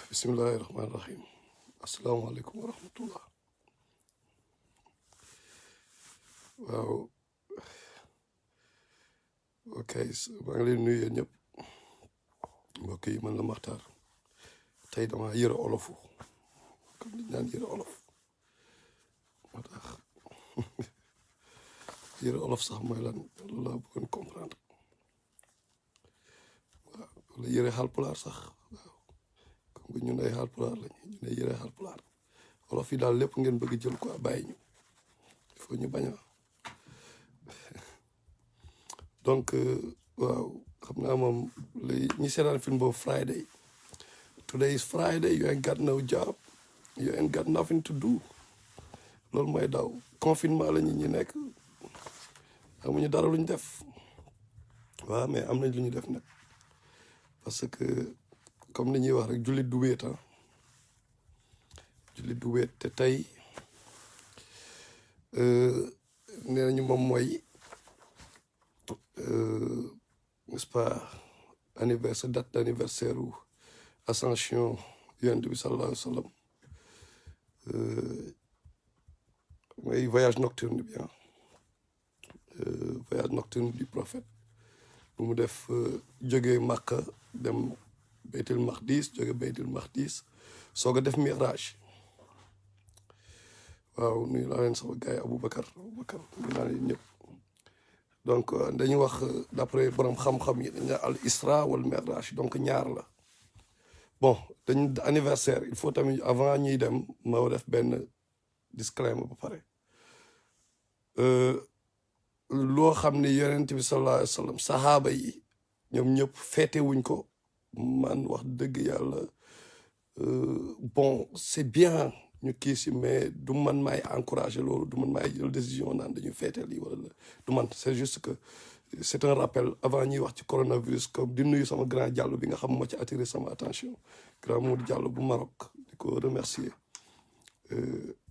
bismillahi rahmaani rahim asalaamaaleykum wa rahmatullah. waaw ok maa ngi leen nuyu yéen ñëpp mbokk yi man la Maxtaar tey dama yëre olofu comme ni ñu naan yëre olof moo tax yëre olof sax mooy lan loolu laa bëggoon comprendre waaw wala yëre Haalpulaar sax waaw comme que ñun ay Haalpulaar lañ ñu ne yëre Haalpulaar olof yi daal lépp ngeen bëgg jël quoi bàyyi ñu il faut ñu bañ a donc waaw xam naa moom li ñi seetaan film boobu Friday today is Friday you ain't got no job you ain't got nothing to do loolu mooy daw confinement la ñi nekk amuñu dara lu ñu def waaw mais am nañ lu ñu def nag parce que comme ni ñuy wax rek jullit du wéet jullit du wéet te tey nee nañu moom mooy n'est-ce pas anniversaire date d'anniversaire u ascension yonent bi sallallahu alayhi wa sallam mooy voyage nocturne bi voyage nocturne du prophète bu mu def jóge Makka dem Beytul Maqdis jóge Beytul Maqdis soog a def Miraj waaw nuyu naa leen sama gars yi Aboubacar nuyu naa leen ñëpp donc dañuy wax d'après borom xam-xam yi dañu al isra wal miraj donc ñaar la bon dañu anniversaire il faut tamit avant ñuy dem ma def benn disclaimer ba pare loo xam ne yonent bi sallallahu alayhi wa sallam sahaaba yi ñoom ñëpp feete wuñ ko man wax dëgg yàlla bon c'est bien ñu kii si mais du man maay encourager loolu du man maay jël décision naan dañuy feete lii wala du man c'est juste que c'est un rappel avant ñuy wax ci coronavirus comme di nuyu sama grand Diallo bi nga xam moo ci attiré sama attention grand Modou Diallo bu Maroc di ko remercier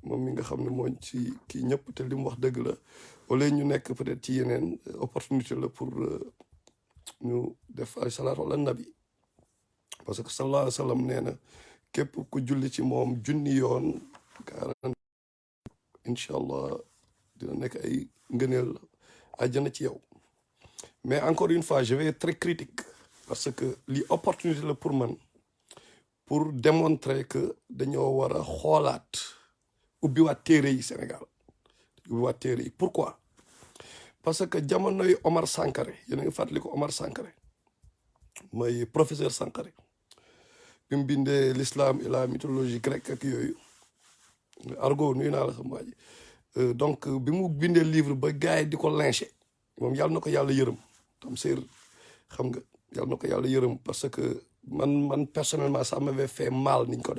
moom mi nga xam ne moo ci kii ñëpp te li mu wax dëgg la wala ñu nekk peut-être ci yeneen opportunité la pour ñu def ay salaatu ala nabi parce que sallallahu alayhi wa sallam nee na képp ku julli ci moom junni yoon garanti incha allah dina nekk ay ngëneel àjjana ci yow mais encore une fois je vais être très critique parce que li opportunité la pour man pour démontrer que dañoo war a xoolaat ubbiwaat téere yi Sénégal ubbiwaat téere yi pourquoi parce que jamonoy Omar Sankaré yéen a ngi fàttali ko Omar Sankaré mooy professeur Sankaré bi mu bindee l'islam et la mythologie grecque ak yooyu argo nuyu naa la sama waa ji donc bi mu bindee livre ba gars yi di ko lynché moom yàlla na ko yàlla yërëm tam séer xam nga yàlla na ko yàlla yërëm parce que man personnellement ça m'avait fait mal niñ ko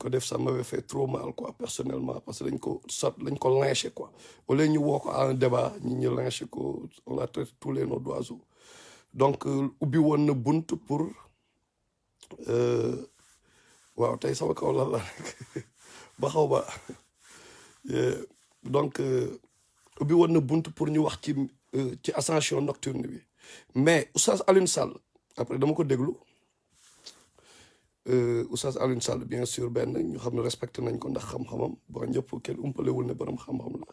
def ça m'avait fait trop mal quoi personnellement parce que lañ ko lynché quoi au lieu ñu woo ko à un débat ñu lynché ko on l'a traité tous les noms d'oiseaux donc ubbi woon na bunt pour waaw tey sama kaw lan la ba xaw ba donc ubbi woon na bunt pour ñu wax ci ascension nocturne bi mais Oustaz Alioune Sall après dama ko déglu Oustaz Alioune Sall bien sûr benn ñu xam ne respecté nañ ko ndax xam-xamam bon ñëpp kenn umpalewul ne borom xam-xam la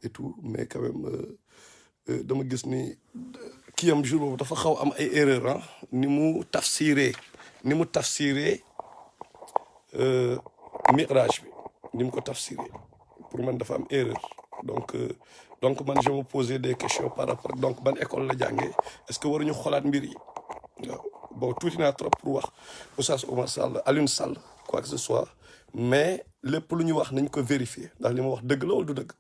et tout mais quand même dama gis ni kiyam jour boobu dafa xaw am ay erreur ni mu tafsiree Miraj bi ni mu ko tafsiree pour man dafa am erreur donc man je me posais des questions par rapport donc ban école la jàngee est-ce que waruñu xoolaat mbir yi waaw bon tuuti naa trop pour wax Oustaz Oumar Sall Alioune Sall quoi que ce soit mais lépp lu ñu wax nañ ko vérifier ndax li ma wax dëgg la wala du dëgg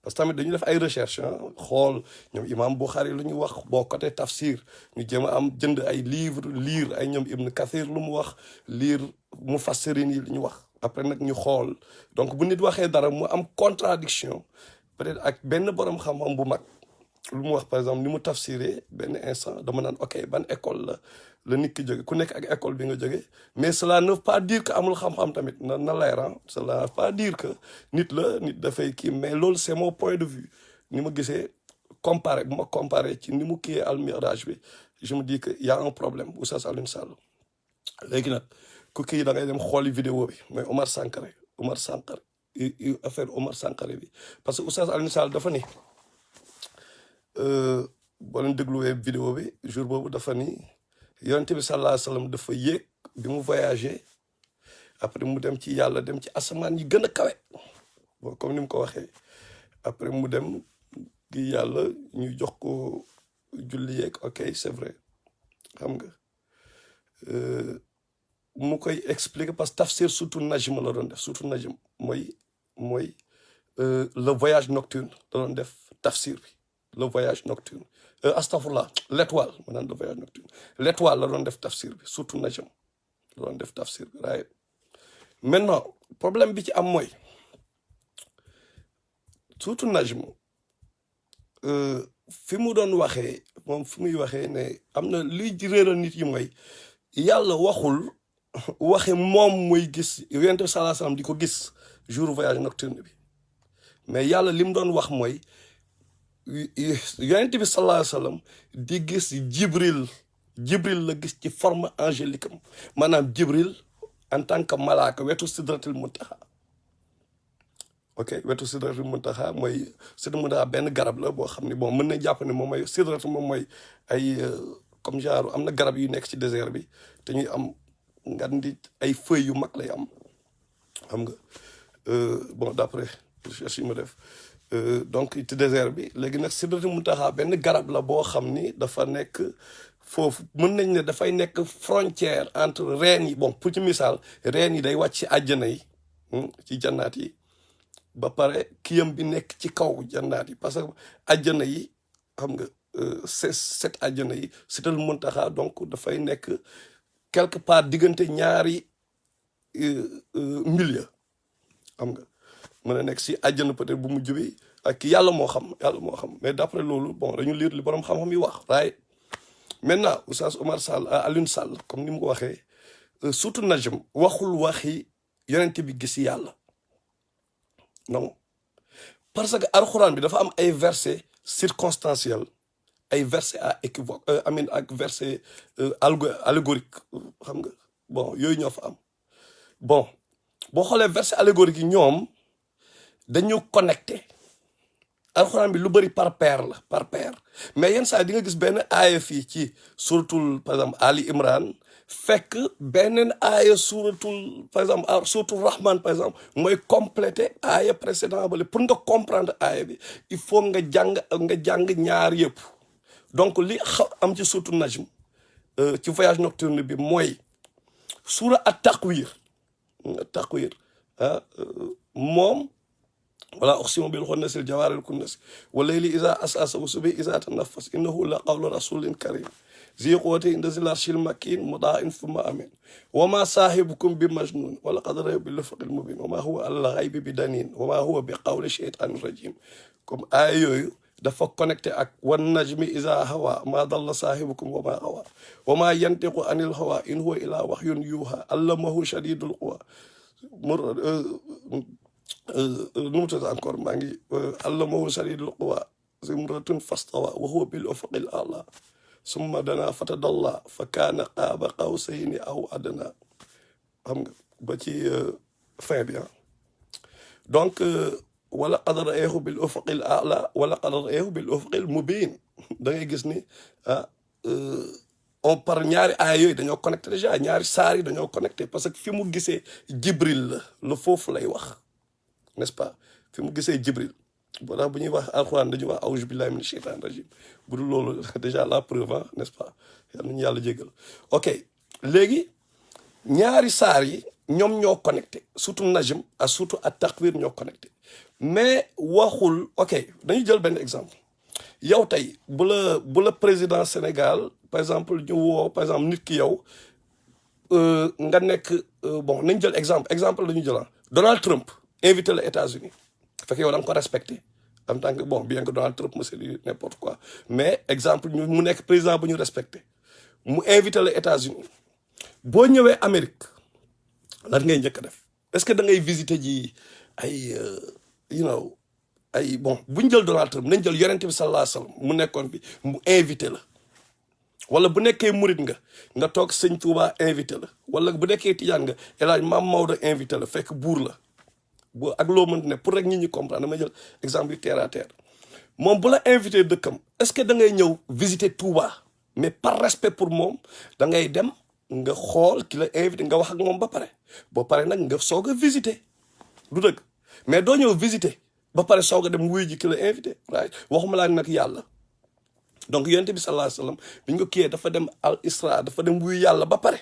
parce que tamit dañu def ay recherche xool ñoom imam Bukhari lu ñu wax boo côté tafsir ñu jéem a am jënd ay livre lire ay ñoom Ibn Kathir lu mu wax lire mufassirin yi lu ñu wax après nag ñu xool donc bu nit waxee dara mu am contradiction peut-être ak benn borom xam-xam bu mag lu mu wax par exemple ni mu tafsiree benn instant dama naan ok ban école la nit ki jóge ku nekk ak école bi nga jóge mais cela ne veut pas dire que amul xam-xam tamit na leer cela ne veut pas dire que nit dafay kii mais loolu c'est mon point de vue ni ma gisee bu ma comparé ci ni mu kiyee al miraj bi je me dis que y a un problème Oustaz Alioune Sall léegi nag ku kii da ngay dem xooli vidéo bi mooy Omar Sankare affaire Omar Sankare bi parce que Oustaz Alioune Sall dafa ni boo leen dégluwee vidéo bi jour boobu dafa ni yonent bi sallallahu alayhi wa sallam dafa yéeg bi mu voyagé après mu dem ci yàlla dem ci asamaan yi gën a kawe bon comme ni mu ko waxee après mu dem gi yàlla ñu jox ko julli yeeg ok c'est vrai xam nga mu koy expliquer parce que tafsir surtout najm la doon def surtout najm mooy le voyage nocturne la doon def tafsir bi le voyage nocturne astafurlah l'étoile ma naan le voyage nocturne l'étoile la doon def tafsir bi surtout najm la doon def tafsir bi right maintenant problème bi ci am mooy surtout najm fi mu doon waxee moom fi muy waxee ne am na liy réeral nit yi mooy yàlla waxul waxe moom muy gis yonent bi sallallahu alayhi wasallam di ko gis jour voyage nocturne bi mais yàlla li mu doon wax mooy yonent bi sallallahu alayhi wasallam di gis jibril la gis ci forme angélique am maanaam jibril en tant que malaaka wetu sidratul muntaha ok wetu sidratul muntaha mooy sidratul muntaha benn garab la boo xam ne bon mën na jàpp ne moom mooy sidratu moom mooy ay comme genre am na garab yu nekk ci désert bi te ñuy am nga di ay feuilles yu mag lay am xam nga bon d'après recherche yi ma def donc ci désert bi léegi nag sidratul muntaha benn garab la boo xam ni dafa nekk foofu mën nañ ne dafay nekk frontière entre reen yi bon pour ci misaal reen yi day wàcc ci àjjana yi ci jannaat yi ba pare kiyam bi nekk ci kaw jannaat yi parce que àjjana yi xam nga set àjjana yi sidratul muntaha donc dafay nekk quelque part diggante ñaari milieu xam nga mën a nekk si àjjana peut-être bu mujj bi ak yàlla moo xam mais d'après loolu bon dañu lire li borom xam-xam yi wax right maintenant Oustaz Omar Sall Alioune Sall comme ni mu ko waxee surtout najm waxul waxi yonent bi gis yàlla non parce que alxuraan bi dafa am ay versets circonstanciels ay versets à équivoque ak versets allégorique xam nga bon yooyu ñoo fa am bon boo xoolee versets allégoriques yi ñoom dañu connecté alxuraan bi lu bëri par paire la par paire mais yenn saa di nga gis benn aaya fii ci suratul par exemple Ali Imran fekk beneen aaya suratul par exemple suratul Rahman par exemple mooy compléter aaya précédent bale pour nga comprendre aaya bi il faut nga jàng ñaar yëpp donc li am ci suratul Najm ci voyage nocturne bi mooy sura at-Takwir moom wala uqsimu bil khunnasil jawaril kunnas wa layli iza as'asa wa subhi iza tanaffas innahu la qawlu rasulin karim zi quwwatin inda zil arshil makin muta'in thumma amin wa ma sahibukum bi majnun wa laqad ra'a bil ufuqil mubin wa ma huwa al ghaibi bi danin wa ma huwa bi qawli shaytanir rajim comme ay yooyu dafa connecté ak wan najmi iza hawa ma dalla sahibukum wa ma hawa wa ma yantiqu anil hawa in huwa illa wahyun yuha allamahu shadidul quwa nu mu tudd encore maa ngi allamahu shadidul quwa zimratun fastawa wa huwa bil ufuqil a'la summa dana fatadalla fa kaana qaaba qawsayni aw adna xam nga ba ci fin bi donc wala qad ra'ayhu bil ufuqil a'la wala qad ra'ayhu bil ufuqil mubin da ngay gis ni on par ñaari aaya yooyu dañoo connecté déjà ñaari saar yi dañoo connecté parce que fi mu gisee Jibril la foofu lay wax n'est-ce pas fi mu gisee Jibril boo tax bu ñuy wax alxuraan dañuy wax a'uuzu billahi mina shaytaani rajim bu dul loolu déjà la preuve n'est-ce pas yal nañu yàlla jégal ok léegi ñaari saar yi ñoom ñoo connecté surtout Najm ak surtout at-Takwir ñoo connecté mais waxul ok dañuy jël benn exemple yow tey bu la président Sénégal par exemple ñu woo par exemple nit ki yow nga nekk bon nañ jël exemple la ñu jël Donald Trump invité les États-Unis fekk yow da nga ko respecté en tant que bon bien que Donald Trump c'est du n'importe quoi mais exemple ñu mu nekk président bu ñu respecté mu invité les États-Unis boo ñëwee Amérique lan ngay njëkk a def est-ce que da ngay visiter ji ay ay bon bu ñu jël Donald Trump nañ jël yonent bi sallallahu alayhi wa sallam mu nekkoon bi mu invité la wala bu nekkee murit nga toog sëñ Touba invité la wala bu nekkee tijaan nga El Hadj Maam Maodo invité la fekk buur la bu ak loo mënti ne pour rek nit ñi comprendre dama jël exemple yu terre à terre moom bu la invité dëkkam est-ce que da ngay ñëw visiter Touba mais par respect pour moom da ngay dem nga xool ki la invité nga wax ak moom ba pare boo pare nag nga soog a visiter du dëgg mais doo ñëw visiter ba pare soog a dem wuyu ji ki la invité right waxuma laa nag yàlla donc yonent bi sallallahu alayhi wasallam bi ñu ko kiyee dafa dem al isra dafa dem wuyu yàlla ba pare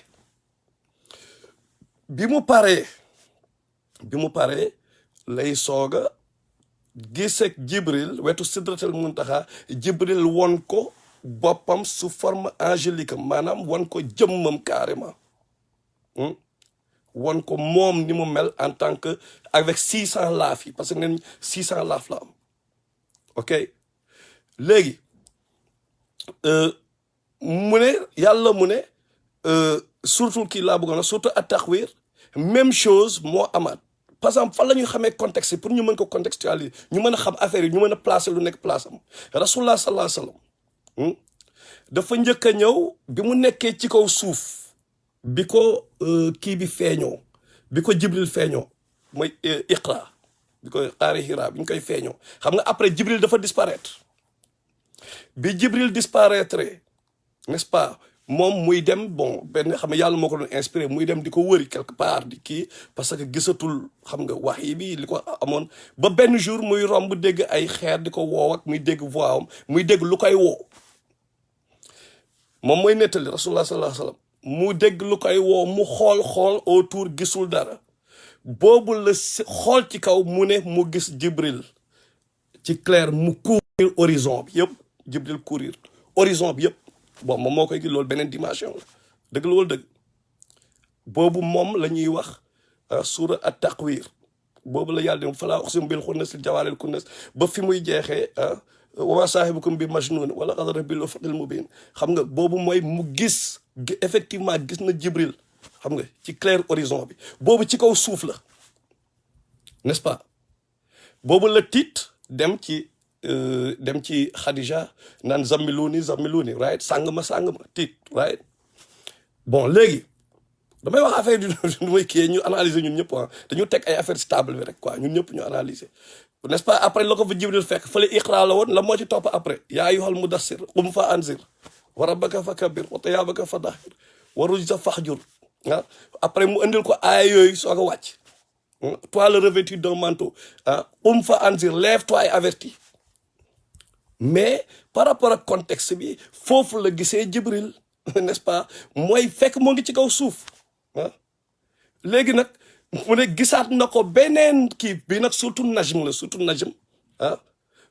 bi mu paree lay soog a gis ak Jibril wetu sidratal muntaxa Jibril won ko boppam sous forme angélique maanaam won ko jëmmam carrément won ko moom ni mu mel en tant que avec 600 laaf yi parce que neen 600 laaf la am ok léegi mu ne yàlla mu ne surtout kii laa bëggoon surtout at-taxwir même chose moo amaat par exemple fan la ñuy xamee contexte pour ñu mën ko contextualiser ñu mën a xam affaire yi ñu mën a placer lu nekk place am rasulullah sallallahu alayhi wasallam dafa njëkk a ñëw bi mu nekkee ci kaw suuf bi ko kii bi feeñoo bi ko Jibril feeñoo mooy Iqra bi ko xaari Hira bi ñu koy feeñoo xam nga après Jibril dafa disparaître bi Jibril disparaître n'est-ce pas moom muy dem bon benn xam nga yàlla moo ko doon inspiré muy dem di ko wëri quelque part di kii parce que gisatul xam nga wax yi bi li ko amoon ba benn jour muy romb dégg ay xeer di ko woow ak muy dégg voix am muy dégg lu koy woo moom mooy nettali rasulullah sallallahu alayhi wasallam mu dégg lu koy woo mu xool autour gisul dara boobu la xool ci kaw mu ne mu gis Jibril ci clair mu courir horizon bi yëpp Jibril courir horizon bi yëpp bon moom moo koy gis loolu beneen dimension la dëgg la wala dëgg boobu moom la ñuy wax suura at-takwir boobu la yàlla dem falaa uqsimu bil xunnas jawaaril kunnas ba fi muy jeexee wa maa saahibukum bi majnun wala qad bil ufuqil mubin xam nga boobu mooy mu gis effectivement gis na Jibril xam nga ci clair horizon bi boobu ci kaw suuf la n'est-ce pas boobu la tiit dem ci Khadija naan zammiluni right sàng ma tiit right bon léegi damay wax affaire du mooy kii ñu analyser ñun ñëpp dañu teg ay affaire stable bi rek quoi ñun ñëpp ñu analyser n'est-ce pas après la ko fa Jibril fekk fële Iqra la woon la moo ci topp après yaa ayyuhal mudassir qum fa anzir wa rabbaka fa kabbir wa thiyaabaka fa tahhir wa rujza fahjur après mu indil ko aaya yooyu soog a wàcc toi le revêtu d'un manteau qum fa anzir lève-toi et avertis mais par rapport ak contexte bi foofu la gisee Jibril n'est-ce pas mooy fekk moo ngi ci kaw suuf léegi nag mu ne gisaat na ko beneen kii bi nag surtout najm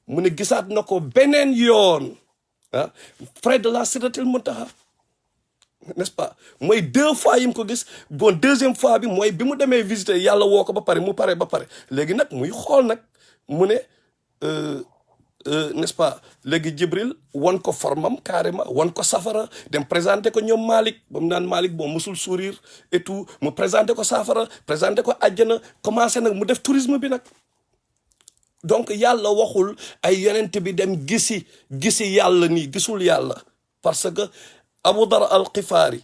mu ne gisaat na ko beneen yoon près de la sidratil muntaha n'est-ce pas mooy 2 fois yi mu ko gis bon 2e fois bi mooy bi mu demee visiter yàlla woo ko ba pare mu pare ba pare léegi nag muy xool nag mu ne n'est-ce pas léegi Jibril wan ko formam carrément wan ko safara dem présenté ko ñoom Malick ba mu naan Malick bon musul sourire et tout mu présenté ko safara présenté ko àjjana commencé nag mu def tourisme bi nag donc yàlla waxul ay yonent bi dem gisi yàlla nii gisul yàlla parce que Abu Dar al-Xifaari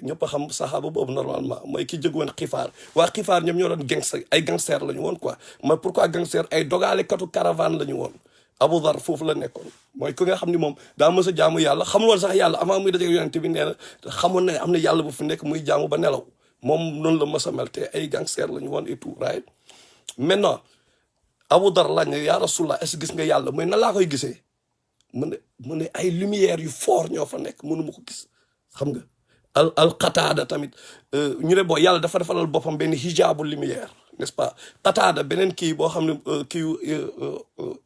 ñëpp a xam saxaaba boobu normalement mooy ki jóg woon xifaar waa xifaar ñoom ñoo doon gangster la ñu woon quoi mooy pourquoi gangster ay dogaalekatu caravane la ñu woon Abu Dar foofu la nekkoon mooy ki nga xam ni moom daa mës a jaamu yàlla xamul woon sax yàlla avant muy daje yonent bi nee na xamoon ne am na yàlla bu fi nekk muy jaamu ba nelaw moom noonu la mës a mel te ay gangster la ñu woon et tout right maintenant Abu Dar laaj ne yaa Rasulullah est-ce que gis nga yàlla mooy na laa koy gisee mu ne ay lumière yu fort ñoo fa nekk mënu ma ko gis xam nga al Qataada tamit ñu ne boo yàlla dafa defalal boppam benn hijabu lumière n'est-ce pas Qataada beneen kii boo xam ne kii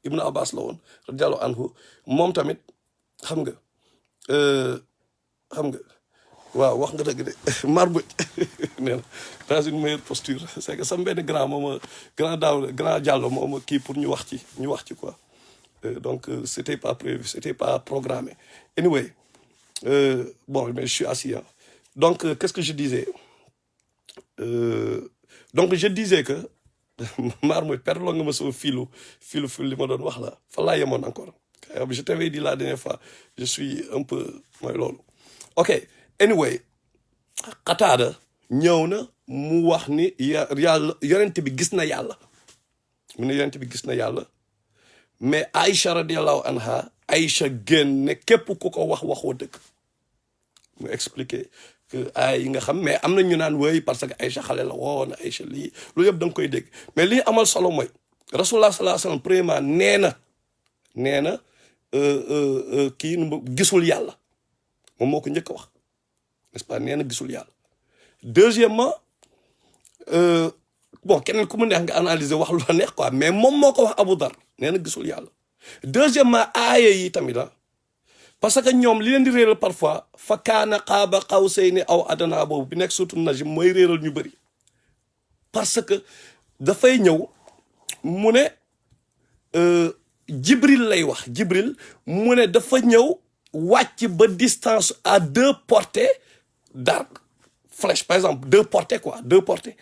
Ibn Abbas la woon radiyallahu anhu moom tamit xam nga waaw wax nga dëgg de marbuj nee na dans une meilleure posture c'est que sama benn grand grand Diallo mooma kii pour ñu wax ci quoi donc c'était pas prévu c'était pas programmé anyway bon mais je suis assis donc qu'est-ce que je disais donc je disais que marbuj perloo nga ma sama filu li ma doon wax la fa laa yemoon encore Je t'avais dit la dernière fois, je suis un peu mooy loolu. Ok, anyway, Qataada ñëw na mu wax ni yàlla yonent bi gis na yàlla. mu ne yonent bi gis na yàlla. mais Aïcha radiallahu anha Aïcha génn ne képp ku ko wax waxoo dëgg. mu expliqué que ay yi nga xam mais am na ñu naan wéy parce que Aïcha xale la woon Aïcha lii loolu yëpp da nga koy dégg mais li amal solo mooy rasulullah sallallahu alayhi wasallam premièrement nee na kii gisul yàlla moom moo ko njëkk a wax n'est-ce pas nee na gisul yàlla. deuxièmement bon keneen ku mu neex nga analyser wax lu la neex quoi mais moom moo ko wax Abu Dar nee na gisul yàlla. deuxièmement aaya yi tamit la parce que ñoom li leen di réeral parfois fa kaana qaaba qawsayni aw adnaa boobu bi nekk surtout najm mooy réeral ñu bëri parce que dafay ñëw mu ne Jibril lay wax Jibril mu ne dafa ñëw wàcc ba distance à 2 portées d'arc flèche par exemple 2 portées quoi 2 portées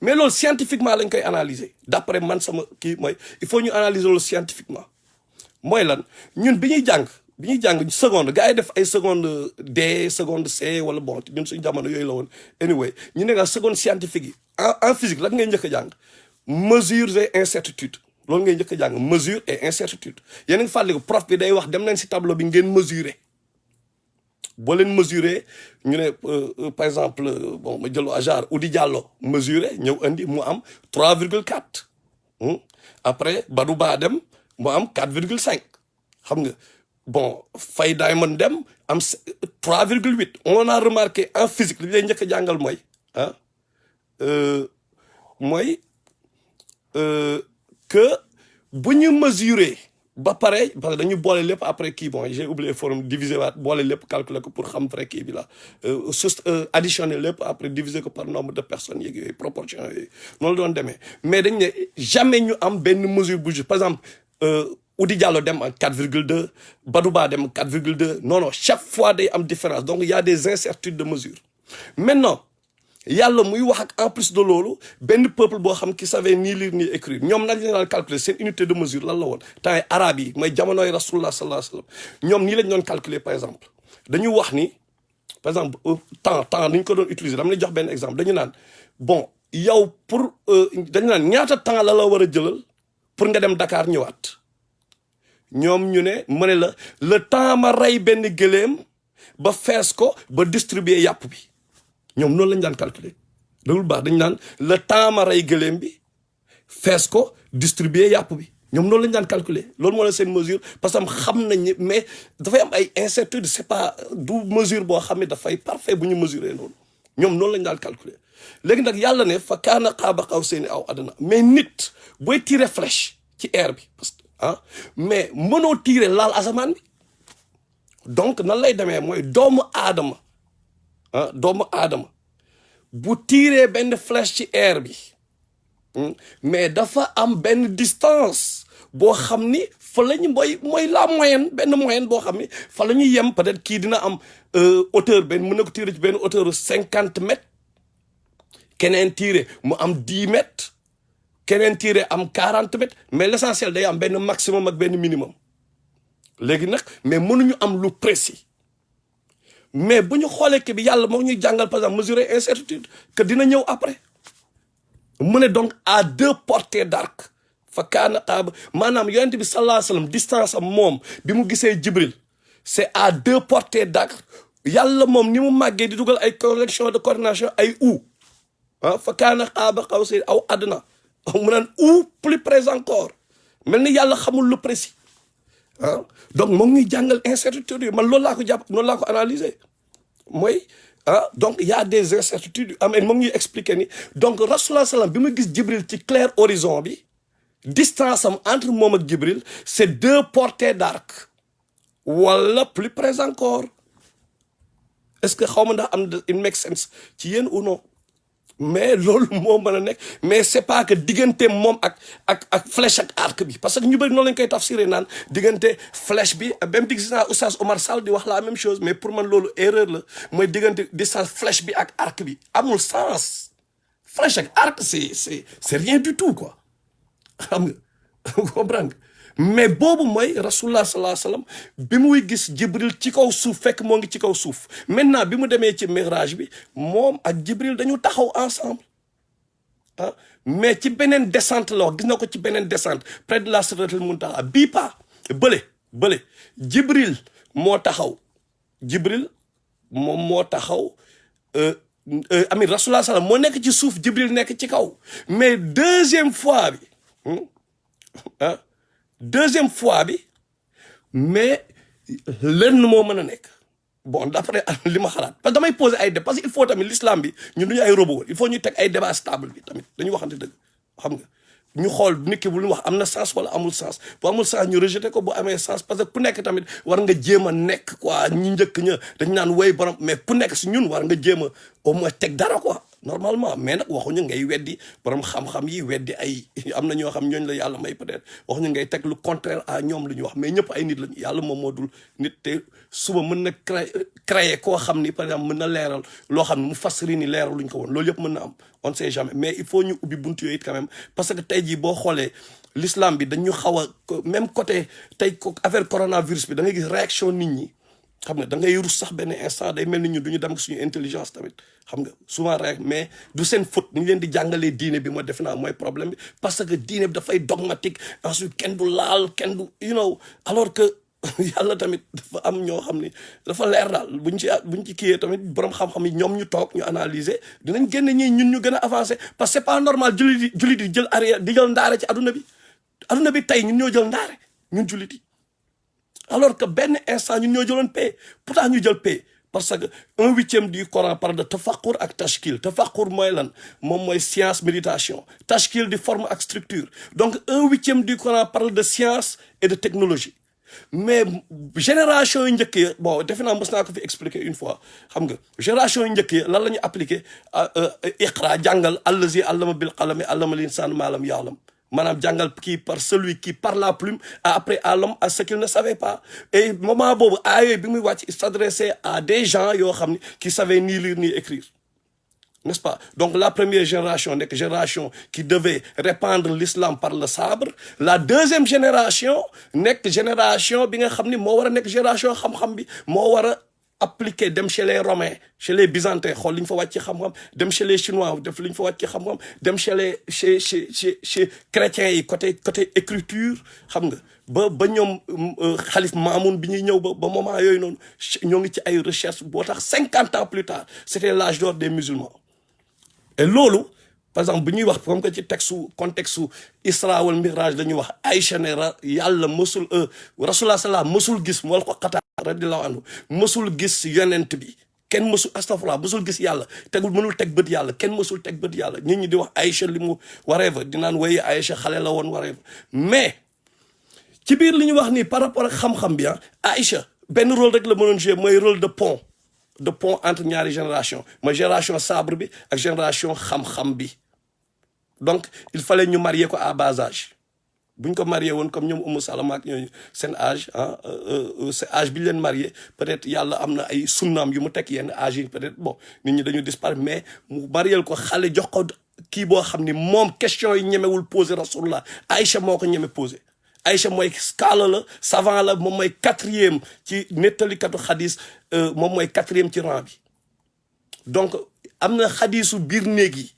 mais loolu scientifiquement lañ koy analyser d'après man sama kii mooy il faut ñu analyser loolu scientifiquement mooy lan ñun bi ñuy jàng seconde gars yi def ay seconde D seconde C wala bon ñun suñu jamono yooyu la woon anyway ñu ne nga seconde scientifique yi en physique lan ngay njëkk a jàng mesures et incertitudes loolu ngay njëkk a jàng mesure et incertitude yéen a ngi fàttaliku prof bi day wax dem leen si tableau bi ngeen mesurer boo leen mesurer ñu ne par exemple bon ma jël hasard Oudi Diallo mesurer ñëw andi mu am 3,4 après Badou Ba dem mu am 4,5 xam nga bon Faye Diamond dem am 3,8 on a remarqué en physique li lay njëkk a jàngal mooy mooy que bu ñu mesurer ba pare parce que dañu boole lépp après kii bon j'ai oublié forme diviser waat boole lépp calculer ko pour xam vrai kii bi la additionner lépp après diviser ko par nombre de personnes yeeg yooyu proportion yooyu noonu la doon demee mais dañ ne jamais ñu am benn mesure bu juste par exemple Oudi Diallo dem en 4,2 Badou Ba dem 4,2 non chaque fois day am différence donc il y a des incertitudes de mesure maintenant yàlla muy wax ak en plus de loolu benn peuple boo xam qui savait ni lire ni écrire ñoom nag lañ daan calculer seen unité de mesure lan la woon temps arabe yi mooy jamonoy rasulullah sallallahu alayhi wasallam ñoom nii lañ doon calculer par exemple dañu wax ni par exemple temps ni ñu ko doon utiliser dama lay jox benn exemple dañu naan bon yow pour dañu naan ñaata temps la war a jëlal pour nga dem Dakar ñëwaat ñoom ñu ne ma ne la le temps ma rey benn gëléem ba fees ko ba distribuer yàpp bi ñoom noonu lañu daan calculer loolu baax dañu naan le temps ma rey gëléem bi fees ko distribuer yàpp bi ñoom noonu lañu daan calculer loolu moo la seen mesure parce que xam nañ ne mais dafay am ay incertitudes c'est pas du mesure boo xam ne dafay parfait bu ñu mesurer noonu ñoom noonu lañu daan calculer léegi nag yàlla ne fa kaana qaaba qawsayni aw adnaa mais nit booy tirer flèche ci air bi parce que mais mënoo tirer laal asamaan bi donc nan lay demee mooy doomu aadama bu tiiree benn flèche ci air bi mais dafa am benn distance boo xam ni fa la ñu mooy la moyenne benn moyenne boo xam ni fa la ñuy yem peut-être kii dina am hauteur benn mën na ko tirer ci benn hauteur 50 mètres keneen tirer mu am 10 mètres keneen tirer am 40 mètres mais l'essentiel day am benn maximum ak benn minimum léegi nag mais mënuñu am lu précis mais bu ñu xoolee que bi yàlla moo ñuy jàngal par exemple mesurer incertitude que dina ñëw après mu ne donc à 2 portées d'arc fa kaana qaaba maanaam yonent bi sallallahu alayhi wasallam distance am moom bi mu gisee Jibril c'est à 2 portées d'arc yàlla moom ni mu màggee di dugal ay collection de coordination ay fa kaana qaaba qawsayni aw adnaa mu naan plus près encore mel ni yàlla xamul lu précis donc moo ngi ñuy jàngal incertitude yi man loolu laa ko jàpp noonu laa ko analyser mooy donc il y a des incertitudes am moo ngi ñuy expliquer ni donc rasulullah sallam bi mu gis Jibril ci clair horizon bi distance am entre moom ak Jibril c'est 2 portées d'arc wala plus près encore est-ce que xaw ma ndax am na it make sense ci yéen ou non mais loolu moo mën a nekk mais c'est pas que diggante moom ak flèche ak arc bi parce que ñu bëri noonu lañ koy tafsiré naan diggante flèche bi même di gis naa Oustaz Omar Sall di wax la même chose mais pour man loolu erreur la mooy diggante distance flèche bi ak arc bi amul sens flèche ak arc c'est rien du tout quoi xam nga comprendre mais boobu mooy rasulullah sallallahu alayhi wasallam bi muy gis jibril ci kaw suuf fekk moo ngi ci kaw suuf maintenant bi mu demee ci mi'raj bi moom ak jibril dañu taxaw ensemble ah mais ci beneen descente la wax gis na ko ci beneen descente près de la sidratul muntaha bii pas bële jibril moo taxaw jibril moom moo taxaw amin rasulullah sallam moo nekk ci suuf jibril nekk ci kaw mais deuxième fois bi deuxième fois bi mais lenn moo mën a nekk bon d'après li ma xalaat parce que damay poser ay débat parce que il faut tamit l'islam bi ñun duñu ay robot il faut ñu teg ay débat stable bi tamit dañu waxante dëgg xam nga ñu xool nit ki bu ñu wax am na sens wala amul sens bu amul sens ñu rejeté ko bu amee sens parce que ku nekk tamit war nga jéem a nekk quoi ñi njëkk ña dañ naan woy borom mais ku nekk si ñun war nga jéem a au moins teg dara quoi normalement mais nag waxuñu ngay weddi borom xam-xam yi weddi ay am na ñoo xam ñooñu la yàlla may peut-être waxuñu ngay teg lu contraire à ñoom lu ñu wax mais ñëpp ay nit lañu yàlla moom moo dul nit te suba mën na créer koo xam ni par exemple mën na leeral loo xam ne mu fasiri ni leeral luñ ko woon loolu yëpp mën na am on ne sait jamais mais il faut ñu ubbi buntu yooyu it quand même parce que tey jii boo xoolee l'islam bi dañu xaw a même côté tey affaire coronavirus bi da ngay gis réaction nit ñi xam nga da ngay rus sax benn instant day mel ni ñu duñu dem ak suñu intelligence tamit xam nga souvent rek mais du seen faute ni ñu leen di jàngalee diine bi mooy def naa mooy problème bi parce que diine bi dafay dogmatique ensuite kenn du laal kenn du alors que yàlla tamit dafa am ñoo xam ni dafa leer daal buñ ci kiyee tamit borom xam-xam yi ñoom ñu toog ñu analyser dinañ génne ñii ñun ñu gën a avancer parce que c'est pas normal jullit yi jël arrière di jël ndaare ci adduna bi tey ñun ñoo jël ndaare ñun jullit yi alors que benn instant ñun ñoo jëloon paix pourtant ñu jël paix parce que 1/8 du Coran parle de tafakkur ak tashkil tafakkur mooy lan moom mooy science méditation tashkil di forme ak structure donc 1/8 du Coran parle de science et de technologie mais génération yu njëkk yi bon defe naa mos naa ko fi expliquer une fois xam nga génération yu njëkk yi lan la ñu appliqué iqra jàngal allazi allama bil qalami allama l'insaan ma lam ya'lam maanaam jàngal kii par celui qui par la plume a appris à l'homme à ce qu'il ne savait pas et moment boobu aayooyu bi muy wàcc il s'adressait à des gens yoo xam ne qui savaient ni lire ni écrire n'est-ce pas donc la première génération nekk génération qui devait répandre l'islam par le sabre la deuxième génération nekk génération bi nga xam ni moo war a nekk génération xam-xam bi moo war a appliqué dem chez les romains chez les byzantins xool li ñu fa wàcc ci xam-xam dem chez les chinois def li ñu fa wàcc ci xam-xam dem chez chrétiens yi côté écriture xam nga ba ñoom xalif Maamoun bi ñuy ñëw ba moment yooyu noonu ñoo ngi ci ay recherche boo tax 50 ans plus tard c'était l'âge d'or des musulmans et loolu par exemple bu ñuy wax comme que ci contexte Isra wal Mi'raj dañuy wax Aïcha ne yàlla mësul rasulullah sallallahu mësul gis moo la ko Qatar radiyallahu anhu mësul gis yonent bi kenn mësul astafurlah mësul gis yàlla mënul teg bët yàlla kenn mësul teg bët yàlla nit ñi di wax Aïcha li mu whatever di naan wéy Aïcha xale la woon whatever mais ci biir li ñu wax nii par rapport ak xam-xam bi Aïcha benn rôle rek la mënoon jouer mooy rôle de pont entre ñaari génération mooy génération sabre bi ak génération xam-xam bi donc il fallait ñu marier ko à bas âge bu ñu ko marié woon comme ñoom Umu Salama ak ñooñu seen âge c'est âge bi ñu leen marié peut-être yàlla am na ay sunnaam yu mu teg yenn âge yi peut-être bon nit ñi dañu disparaître mais mu mariel ko xale jox ko kii boo xam ni moom question yi ñemewul poser rasulullah Aïcha moo ko ñeme poser Aïcha mooy scala la savant la moom mooy 4e ci nettalikatu xadis moom mooy 4e ci rang bi donc am na xadisu biir néeg yi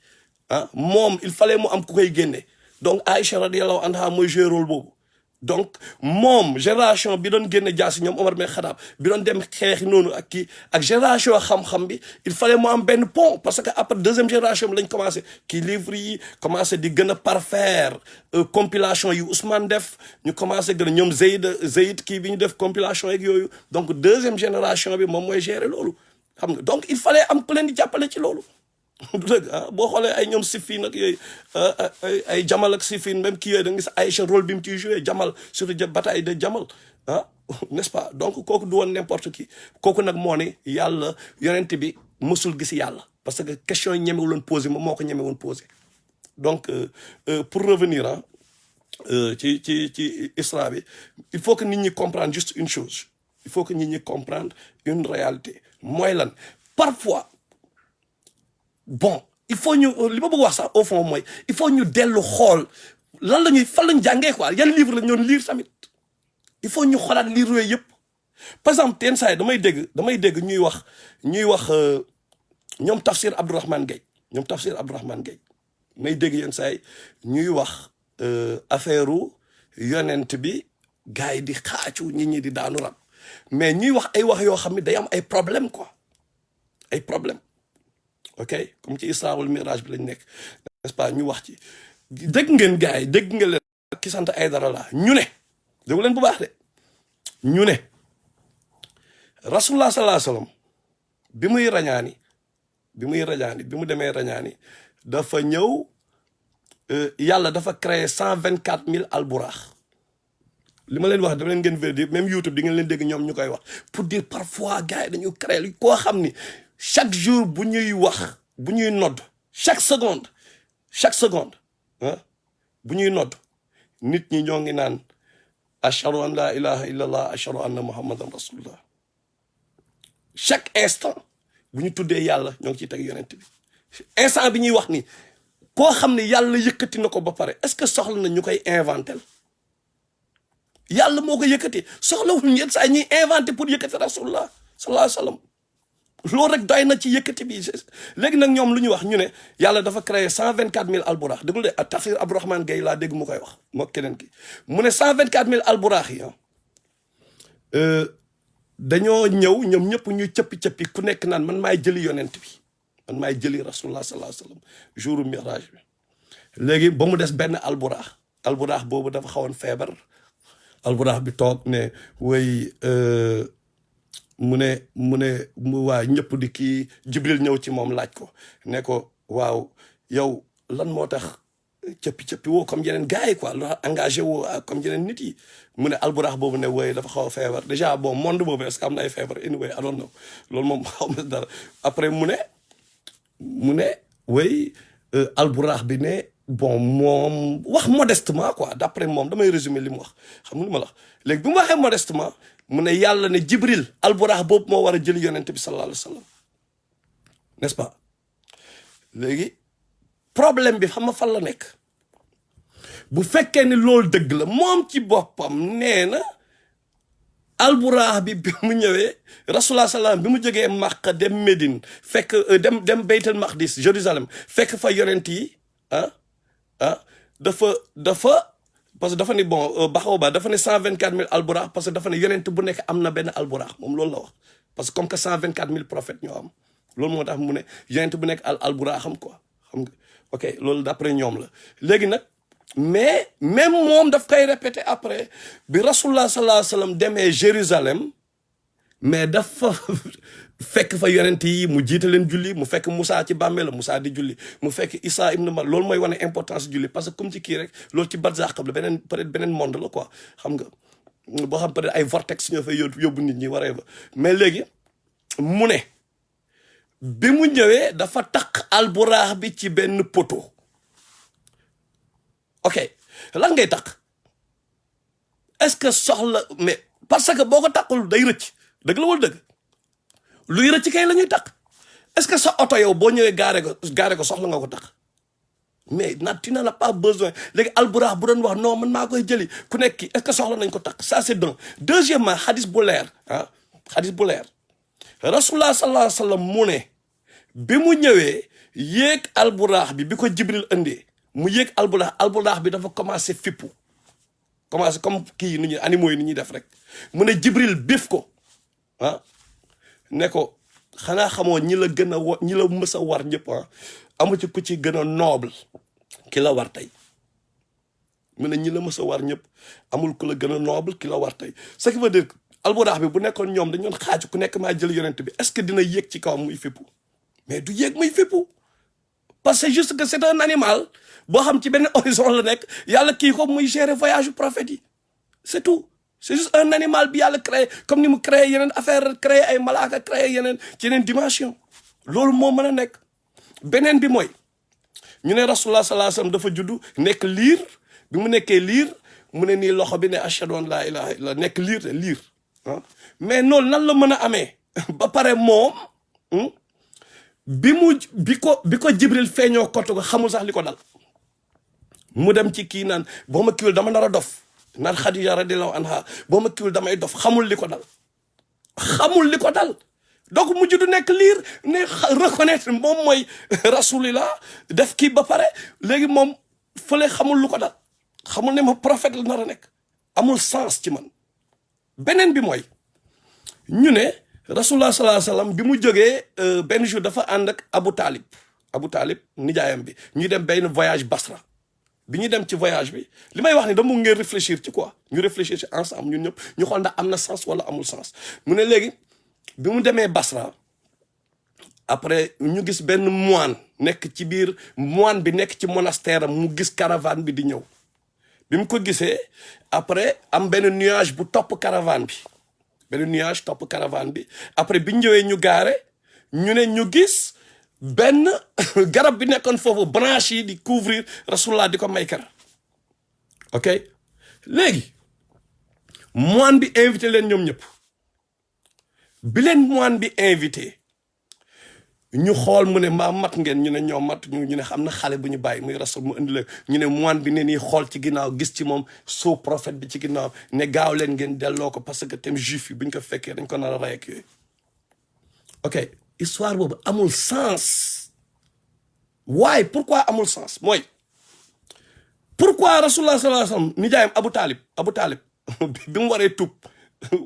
moom il fallait mu am ku koy génne donc Aïcha radiyallahu anha mooy jouer rôle boobu donc moom génération bi doon génne jaasi ñoom Omar bin Khattab bi doon dem xeexi noonu ak kii ak génération xam-xam bi il fallait mu am benn pont parce que après deuxième génération bi lañ commencé kii livre yi commencé di gën a parfaire compilation yi Ousmane def ñu commencé gën a ñoom Zayd kii bi ñu def compilation yeeg yooyu donc deuxième génération bi moom mooy gérer loolu xam nga donc il fallait am ku leen di jàppale ci loolu du dëgg boo xoolee ay ñoom Siffin ak yooyu ay Jamal ak Siffin même kii yooyu da nga gis Aïcha rôle bi mu ciy joué Jamal surtout bataille de Jamal n'est-ce pas donc kooku du woon n'importe qui kooku nag moo ne yàlla yonent bi mësul gis yàlla parce que question yi ñeme woon posé moom moo ko ñeme woon posé donc pour revenir ci Isra bi il faut que nit ñi comprendre juste une chose il faut que nit ñi comprendre une réalité mooy lan parfois bon il faut ñu li ma bëgg wax sax au fond mooy il faut ñu dellu xool lan la ñuy fan lañ jàngee quoi yan livre lañ doon lire tamit il faut ñu xoolaat lire yooyu yëpp par exemple teen saa yi damay dégg ñuy wax ñoom Tafsir Abdourahmane Gaye may dégg yenn saa yi ñuy wax affaire yonent bi gars yi di xaacu nit ñi di daanu rab mais ñuy wax ay wax yoo xam ne day am ay problème quoi ay problème ok comme ci Isra wal Miraj bi lañ nekk n'est-ce pas ñu wax ci dégg ngeen gars yi dégg nga leen ki sant Aydara la ñu ne déggu leen bu baax de ñu ne rasulullah sallallahu alayhi wasallam bi mu demee rañaani dafa ñëw yàlla dafa créé 124 000 alburaax li ma leen wax dama leen ngeen vérifier même YouTube di ngeen leen dégg ñoom ñu koy wax pour dire parfois gars yi dañu créé koo xam ni chaque jour bu ñuy nodd chaque seconde ah bu ñuy nodd nit ñi ñoo ngi naan ashhadu an la ilaha illallah ashhadu anna muhammadan rasulullah chaque instant bu ñu tuddee yàlla ñoo ngi ciy teg yonent bi instant bi ñuy wax ni koo xam ne yàlla yëkkati na ko ba pare est-ce que soxla na ñu koy inventel yàlla moo ko yëkkati soxlawul yenn saa ñuy inventé pour yëkkati rasulullah sallallahu alayhi wa sallam loolu rek doy na ci yëkkati bi léegi nag ñoom lu ñu wax ñu ne yàlla dafa créé 124 000 alburaax déglu de Tafsir Abdourahmane Gaye laa dégg mu koy wax moo keneen ki mu ne 124 000 alburaax yi dañoo ñëw ñoom ñëpp ñu cëppi ku nekk naan man maay jëli yonent bi man maay jëli rasulullah sallallahu alayhi wa sallam jouru mirage bi léegi ba mu des benn alburaax boobu dafa xawoon feebar alburaax bi toog ne way mu waa ñëpp di kii Jibril ñëw ci moom laaj ko ne ko waaw yow lan moo tax cëppi woo comme yeneen gars yi quoi la engagé woo comme yeneen nit yi mu ne alburaax boobu ne way dafa xaw a feebar déjà bon monde boobu est-ce que am na ay feebar anyway I don't know loolu moom xaw ma dara après mu ne way alburaax bi ne bon moom wax modestement quoi d'après moom damay résumer li mu wax xam nga li ma la wax léegi bi mu waxee modestement mu ne yàlla ne Jibril alburaax boobu moo war a jël yonent bi sallallahu alayhi wa sallam n'est-ce pas léegi problème bi xam nga fan la nekk bu fekkee ni loolu dëgg la moom ci boppam nee na alburaax bi mu ñëwee rasulullah sallam bi mu jógee Makka dem Médine fekk dem Beytul Maqdis Jérusalem fekk fa yonent yi dafa parce que dafa ni bon baxaw ba dafa ne 124 000 alburaax parce que dafa ne yonent bu nekk am na benn alburaax moom loolu la wax parce que comme que 124 000 prophètes ñoo am loolu moo tax mu ne yonent bu nekk alburaaxam quoi xam nga ok loolu d'après ñoom la léegi nag mais même moom daf koy répéter après bi rasulullah sallallahu alayhi wa sallam demee Jérusalem mais dafa fekk fa yonent yi mu jiite leen julli mu fekk Moussa ci bàmmeel la Moussa di julli mu fekk Issa ibn Maryam loolu mooy wane importance julli parce que comme ci kii rek loolu ci barzaq la beneen peut-être beneen monde la quoi xam nga boo xam peut-être ay vortex ñoo fay yóbbu nit ñi waree ba mais léegi mu ne bi mu ñëwee dafa takk alburaax bi ci benn poteau ok lan ngay takk est-ce que soxla mais parce que boo ko takkul day rëcc dëgg la wala dëgg luy rëcc kay la ñuy takk est-ce que sa oto yow boo ñëwee gaare ko soxla nga ko takk mais tu n'en as pas besoin léegi alburaax bu doon wax non man maa koy jëli ku nekk kii est-ce que soxla nañ ko takk ça c'est d'un deuxièmement xadis bu leer rasulullah sallallahu alayhi wa sallam mu ne bi mu ñëwee yéeg alburaax bi ko Jibril indee mu yéeg alburaax bi dafa commencé fippu commencé comme kii ni ñuy animaux yi ni ñuy def rek mu ne Jibril bif ko ne ko xanaa xamoo ñi la mës a war ñëpp amu ci ku ci gën a noble ki la war tey mu ne ñi la mës a war ñëpp amul ku la gën a noble ki la war tey ce qui veut dire alburaax bi bu nekkoon ñoom dañu doon xaaju ku nekk maa jël yonent bi est-ce que dina yéeg ci kawam muy fippu mais du yéeg muy fippu parce que juste que c'est un animal boo xam ci benn horizon la nekk yàlla kii ko muy gérer voyage prophète yi c'est tout c'est juste un animal bi yàlla créé comme ni mu créé yeneen affaire créé ay malaaka créé yeneen ci yeneen dimension loolu moo mën a nekk beneen bi mooy ñu ne rasulullah sallallahu alayhi wasallam dafa juddu nekk liir bi mu nekkee liir mu ne nii loxo bi ne ashhadu an la ilaha illa nekk liir mais noonu nan la mën a amee ba pare moom bi ko Jibril feeñoo kottu ko xamul sax li ko dal mu dem ci kii naan boo ma kiwul dama nar a dof naan Khadija radiyallahu anha boo ma kiwul damay dof xamul li ko dal xamul li ko dal donc mujj du nekk liir ne reconnaître moom mooy rasulillah def kii ba pare léegi moom fële xamul lu ko dal xamul ne ma prophète la nar a nekk amul sens ci man. beneen bi mooy ñu ne rasulullah sallallahu alayhi wasallam bi mu jógee benn jour dafa ànd ak Abu Talib nijaayam bi ñuy dem benn voyage Basra bi ñu dem ci voyage bi li may wax ni dama ngeen réfléchir ci quoi ñu réfléchir ci ensemble ñun ñëpp ñu xool ndax am na sens wala amul sens mu ne léegi bi mu demee Basra après ñu gis benn moine nekk ci biir moine bi nekk ci monastère am mu gis caravane bi di ñëw bi mu ko gisee après am benn nuage bu topp caravane bi benn nuage topp caravane bi après bi ñu ñëwee ñu gaare ñu ne ñu gis benn garab bi nekkoon foofu branche yi di couvrir rasulullah di ko may kar ok léegi moine bi invité leen ñoom ñëpp bi leen moine bi invité ñu xool mu ne mbaa mat ngeen ñu ne ñoo mat ñu ne xam na xale bu ñu bàyyi muy rasul mu indi leen ñu ne moine bi ne nii xool ci ginnaaw gis ci moom soo prophète bi ci ginnaaw ne gaaw leen ngeen delloo ko parce que thème juif yi bu ñu ko fekkee dañ ko nar a rey ak yooyu ok histoire boobu amul sens waaye pourquoi amul sens mooy pourquoi rasulullah sallallahu alayhi wasallam nijaayam Abu Talib bi mu waree tuub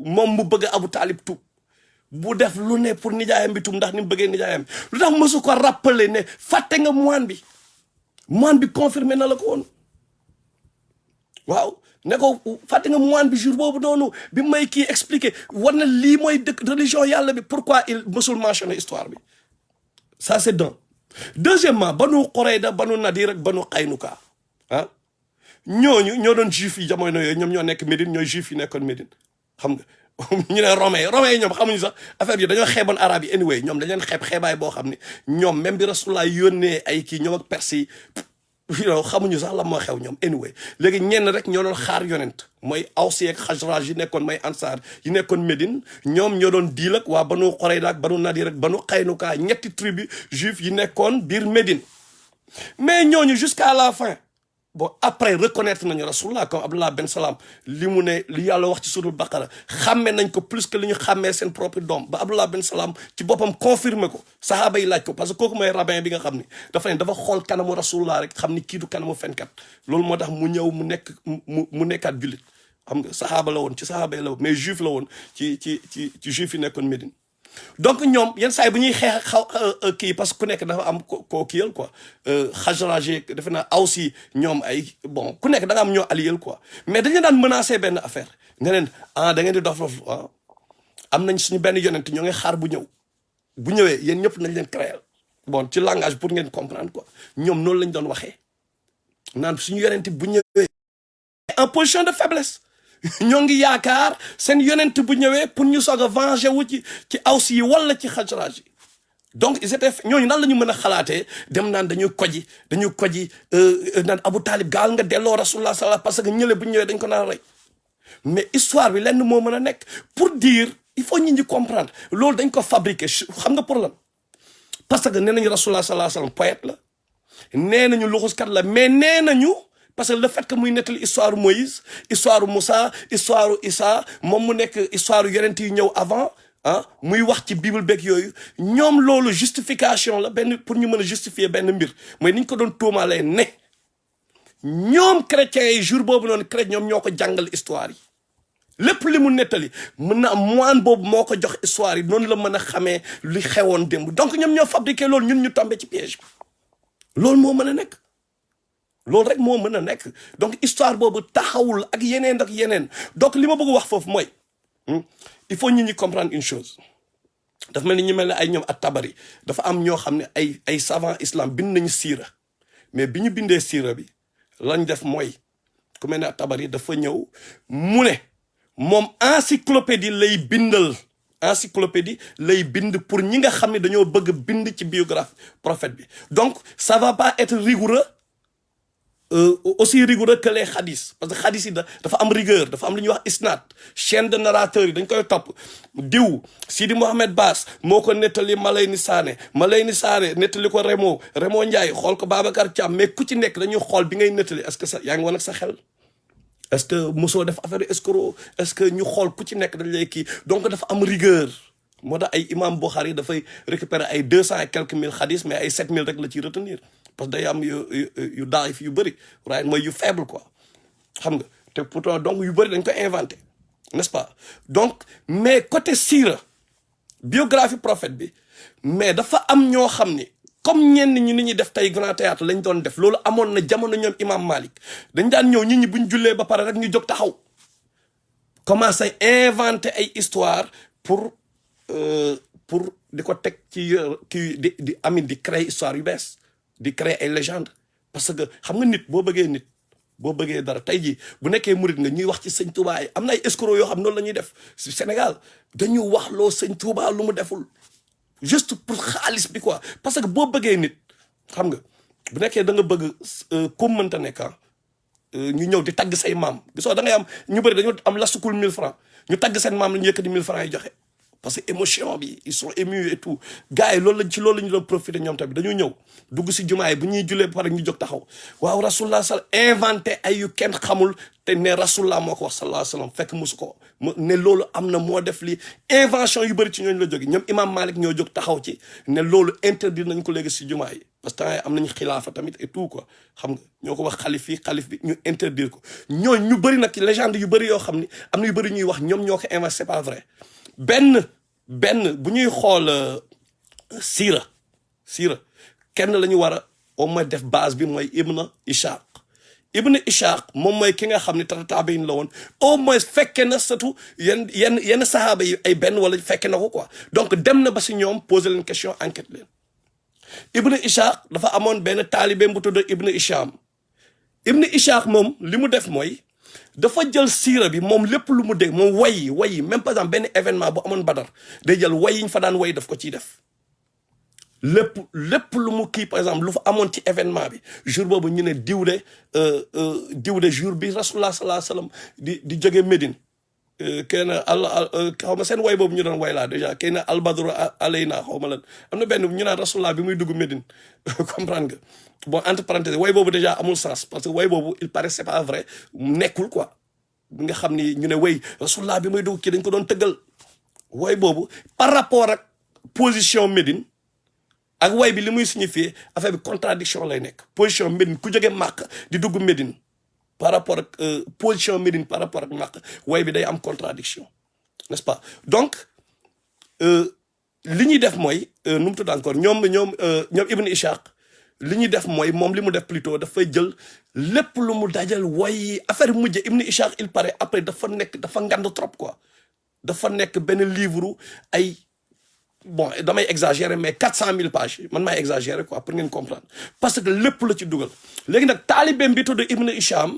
moom mu bëgg Abu Talib tuub bu def lu ne pour nijaayam bi tuub ndax ni mu bëggee nijaayam lu tax mësu ko rappeler ne fàtte nga moine bi confirmé na la ko woon waaw ne ko fàtte nga moine bi jour boobu noonu bi may kii expliqué war na lii mooy dëkk religion yàlla bi pourquoi il mësul mentionné histoire bi ça c'est d'un. Deuxièmement Banu Qurayda Banu Nadir ak Banu Qaynuka ah ñooñu ñoo doon juif yi jamono yooyu ñoom ñoo nekk Médine ñooy juif yi nekkoon Médine xam nga ñu ne romain yi ñoom xamuñu sax affaire bi dañoo xeeboon arabe yi anyway ñoom dañ leen xeebaay boo xam ne ñoom même bi Rasulullah yónnee ay kii ñoom ak perse yi xamuñu sax la moo xew ñoom anyway léegi ñenn rek ñoo doon xaar yonent mooy Awsi ak Xajraj yi nekkoon may Ansaar yi nekkoon Médine ñoom ñoo doon diil ak waa Banu Qurayda ak Banu Nadir ak Banu Qaynuka ñetti tribu juif yi nekkoon biir Médine mais ñooñu jusqu'à la fin bon après reconnaître nañu rasulullah comme Abdullah ben Salam li mu ne li yàlla wax ci suratul Baqara xàmmee nañ ko plus que li ñu xàmmee seen propre doom ba Abdullah ben Salam ci boppam confirmer ko sahaaba yi laaj ko parce que kooku mooy rabbin bi nga xam ni dafa xool kanamu rasulullah rek xam ni kii du kanamu fenkat loolu moo tax mu ñëw mu nekkaat jullit xam nga sahaaba la woon ci sahaaba yi la woon mais juif la woon ci juif yi nekkoon Médine donc ñoom yenn saa yi bu ñuy xeex kii parce que ku nekk dafa am koo kiyal quoi Xajraj defe naa Awsi ñoom ay bon ku nekk da nga am ñoo allié quoi mais dañu daan menacer benn affaire ne leen da ngeen di dof am nañ suñu benn yonent ñoo ngi xaar bu ñëwee yéen ñëpp nañ leen créer bon ci langage pour ngeen comprendre quoi ñoom noonu lañ doon waxee naan suñu yonent bu ñëwee en position de faiblesse ñoo ngi yaakaar seen yonent bu ñëwee pour ñu soog a venger wu ci Awsi yi wala ci Xajraj yi donc ils étaient ñooñu nan la ñu mën a xalaatee dem naan dañuy koji naan Abu Talib gaal nga delloo rasulullah sallallahu parce que ñële bu ñëwee dañ ko nar a rey mais histoire bi lenn moo mën a nekk pour dire il faut ñi comprendre loolu dañ ko fabriquer xam nga pour lan parce que nee nañu rasulullah sallallahu alayhi wasallam poète la nee nañu luxuskat la mais nee nañu parce que le fait que muy nettali histoire Moïse histoire Moussa histoire Issa moom mu nekk histoire yonent yi ñëw avant muy wax ci bible beeg yooyu ñoom loolu justification la benn pour ñu mën a justifier benn mbir mooy ni ñu ko doon tuumaalee ne ñoom chrétiens yi jour boobu noonu chrétien ñoom ñoo ko jàngal histoire yi lépp li mu nettali mën na am moine boobu moo ko jox histoire yi noonu la mën a xamee li xewoon démb donc ñoom ñoo fabriqué loolu ñun ñu tombé ci piège bi loolu moo mën a nekk. loolu rek moo mën a nekk donc histoire boobu taxawul ak yeneen donc li ma bëgg wax foofu mooy il faut ñi comprendre une chose dafa mel ni ñu mel ne ay ñoom at-Tabari dafa am ñoo xam ne ay savant islam bind nañu siira mais bi ñu bindee siira bi lañ def mooy ku mel ne at-Tabari dafa ñëw mu ne moom encyclopédie lay bind pour ñi nga xam ne dañoo bëgg bind ci biographie prophète bi donc ça va pas être rigoureux aussi rigoureux que les hadiths parce que hadith yi dafa am rigueur dafa am lu ñuy wax isnad chaîne de narrateur yi dañ koy topp diw Sidi Mohamed Bass moo ko nettali Malayni Sané nettali ko Remo Ndiaye xool ko Babacar Thiam mais ku ci nekk dañuy xool bi ngay nettali est-ce que yaa ngi woon ak sa xel est-ce que mosoo def affaire escroc est-ce que ñu xool ku ci nekk dañ lay kii donc dafa am rigueur moo tax ay imam Bukhari dafay récupérer ay 200 et quelques mille hadith mais ay 7000 rek la ciy retenir parce que day am yu daif yu bëri right mooy yu faible quoi xam nga te pourtant donc yu bëri dañ ko inventé n'est-ce pas donc mais côté siira biographie prophète bi mais dafa am ñoo xam ni comme ñenn ñi ni ñuy def tey grand théâtre lañ doon def loolu amoon na jamono ñoom imam Malik dañ daan ñëw nit ñi buñ jullee ba pare rek ñu jóg taxaw commencé inventer ay histoire pour di ko teg ci kii di créer histoire yu bees di créer ay légende parce que xam nga nit boo bëggee dara tey jii bu nekkee murit nga ñuy wax ci sëñ Touba yi am na ay escrocs yoo xam noonu la ñuy def si Sénégal dañu wax loo sëñ Touba lu mu deful juste pour xaalis bi quoi parce que boo bëggee nit xam nga bu nekkee da nga bëgg comme mënta nekk ñu ñëw di tagg say maam gisoo da ngay am ñu bëri dañu am lasukul 1000 francs ñu tagg seen maam la ñu yëkkati 1000 francs yi joxe parce que émotion bi ils sont émus et tout gars yi loolu la ñu doon profité ñoom tamit dañu ñëw dugg si jumaa yi bu ñuy jullee ba pare ñu jóg taxaw waaw rasulullah inventé ay yu kenn xamul te ne rasulullah moo ko wax sallallahu alayhi wa sallam fekk mosu ko ne loolu am na moo def lii invention yu bëri ci ñooñu la jóge ñoom imam Malik ñoo jóg taxaw ci ne loolu interdire nañ ko léegi si jumaa yi parce que am nañu xilaafa tamit et tout quoi xam nga ñoo ko wax xalif bi ñu interdire ko ñooñu ñu bëri nag légende yu bëri yoo xam ni am na yu bëri ñuy wax ñoom ñoo ko inventé c'est pas vrai benn bu ñuy xool siira kenn la ñu war a au moins def base bi mooy Ibn Ishaq moom mooy ki nga xam ne taabiin la woon au moins fekke na surtout yenn sahaaba yi ay benn wala fekke na ko quoi donc dem na ba si ñoom poser leen question enquête leen Ibn Ishaq dafa amoon benn taalibe bu tudd Ibn Ishaq moom li mu def mooy dafa jël siira bi moom lépp lu mu dégg moom way même par exemple benn événement bu amoon Badar day jël way yi ñu fa daan way daf ko ciy def lépp lu mu kii par exemple lu fa amoon ci événement bi jour boobu ñu ne diw de jour bi rasulullah sallallahu alayhi wasallam di jóge Médine kenn xaw ma seen way boobu ñu doon way laa déjà kenn albadru alayna xaw ma lan am na benn ñu naan rasulullah bi muy dugg Médine comprendre nga bon entre parenthèses way boobu déjà amul sens parce que way boobu il paraît c'est pas vrai nekkul quoi bi nga xam ni ñu ne way rasulullah bi muy dugg kii dañ ko doon tëggal way boobu par rapport ak position Médine ak way bi li muy signifier affaire bi contradiction lay nekk position Médine ku jóge Màkk di dugg Médine par rapport ak position Médine par rapport ak Màkk way bi day am contradiction n'est-ce pas donc li ñuy def mooy nu mu tudd encore ñoom Ibn Ishaq li ñuy def mooy moom li mu def plutôt dafay jël lépp lu mu dajal way affaire mujj Ibn Ishaq il paraît après dafa ngand trop quoi dafa nekk benn livre ay bon damay exagérer mais 400 000 pages man maay exagérer quoi pour ngeen comprendre parce que lépp la ci dugal léegi nag taalibeem bi tudd Ibn Ishaq